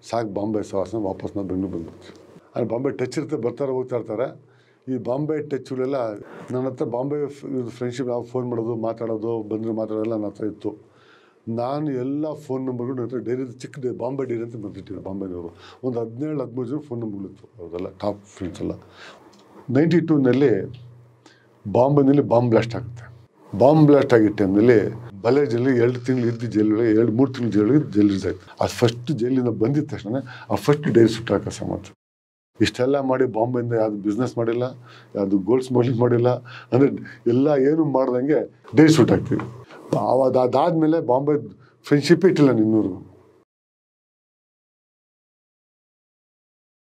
ಸಾಕು ಬಾಂಬೆ ಸವಾಸ ವಾಪಸ್ ನಾವು ಬೆಂಗಳೂರು ಬಂದ್ಬಿಡ್ತೀವಿ. ಅಲ್ಲಿ ಬಾಂಬೆ ಟಚ್ ಇರುತ್ತೆ, ಬರ್ತಾರೆ ಹೋಗ್ತಾ ಇರ್ತಾರೆ. ಈ ಬಾಂಬೆ ಟಚ್ಗಳೆಲ್ಲ ನನ್ನ ಹತ್ರ ಬಾಂಬೆ ಫ್ರೆಂಡ್ಶಿಪ್ ಯಾವ ಫೋನ್ ಮಾಡೋದು ಮಾತಾಡೋದು ಬಂದರೆ ಮಾತಾಡೋಲ್ಲ ನನ್ನ ಹತ್ರ ಇತ್ತು. ನಾನು ಎಲ್ಲ ಫೋನ್ ನಂಬರ್ಗಳು ನನ್ನ ಹತ್ರ ಡೈರಿ ಚಿಕ್ಕ ಬಾಂಬೆ ಡೈರಿ ಅಂತ ಬಂದಿಟ್ಟಿದ್ರು ಬಾಂಬೆನವರು. ಒಂದು 17-13 ಜನ ಫೋನ್ ನಂಬರ್ಗಳಿತ್ತು, ಅವ್ರದೆಲ್ಲ ಟಾಪ್ ಫ್ರೆಂಡ್ಸ್ ಎಲ್ಲ. 92ನಲ್ಲಿ ಬಾಂಬೆನಲ್ಲಿ ಬಾಂಬ್ ಬ್ಲಾಸ್ಟ್ ಆಗುತ್ತೆ. ಬಾಂಬ್ ಬ್ಲಾಸ್ಟ್ ಆಗಿದ್ದ ಟೈಮ್ನಲ್ಲಿ ಬಲೆ ಜೈಲಿ 2 ತಿಂಗಳು ಇದ್ದು ಜೈಲಿಗೆ 3 ತಿಂಗಳು ಜೈಲಿಗೆ ಜೈಲಿರ್ತಾಯಿತ್ತು. ಅದು ಫಸ್ಟ್ ಜೈಲಿಂದ ಬಂದಿದ್ದ ತಕ್ಷಣ ಆ ಫಸ್ಟ್ ಡೈರಿ ಸುಟ್ಟಾಕ ಕೆಲಸ ಮಾಡ್ತಾರೆ. ಇಷ್ಟೆಲ್ಲ ಮಾಡಿ ಬಾಂಬೆಯಿಂದ ಯಾವುದು ಬಿಸ್ನೆಸ್ ಮಾಡಿಲ್ಲ, ಯಾವುದು ಗೋಲ್ಡ್ ಸ್ಮಗ್ಲಿಂಗ್ ಮಾಡಿಲ್ಲ, ಅಂದರೆ ಎಲ್ಲ ಏನು ಮಾಡ್ದಂಗೆ ಡೈರಿ ಸುಟ್ಟಾಕ್ತೀವಿ. ಅದಾದಮೇಲೆ ಬಾಂಬೆ ಫ್ರೆಂಡ್ಶಿಪ್ಪೇ ಇಟ್ಟಿಲ್ಲ ಇನ್ನೂರು.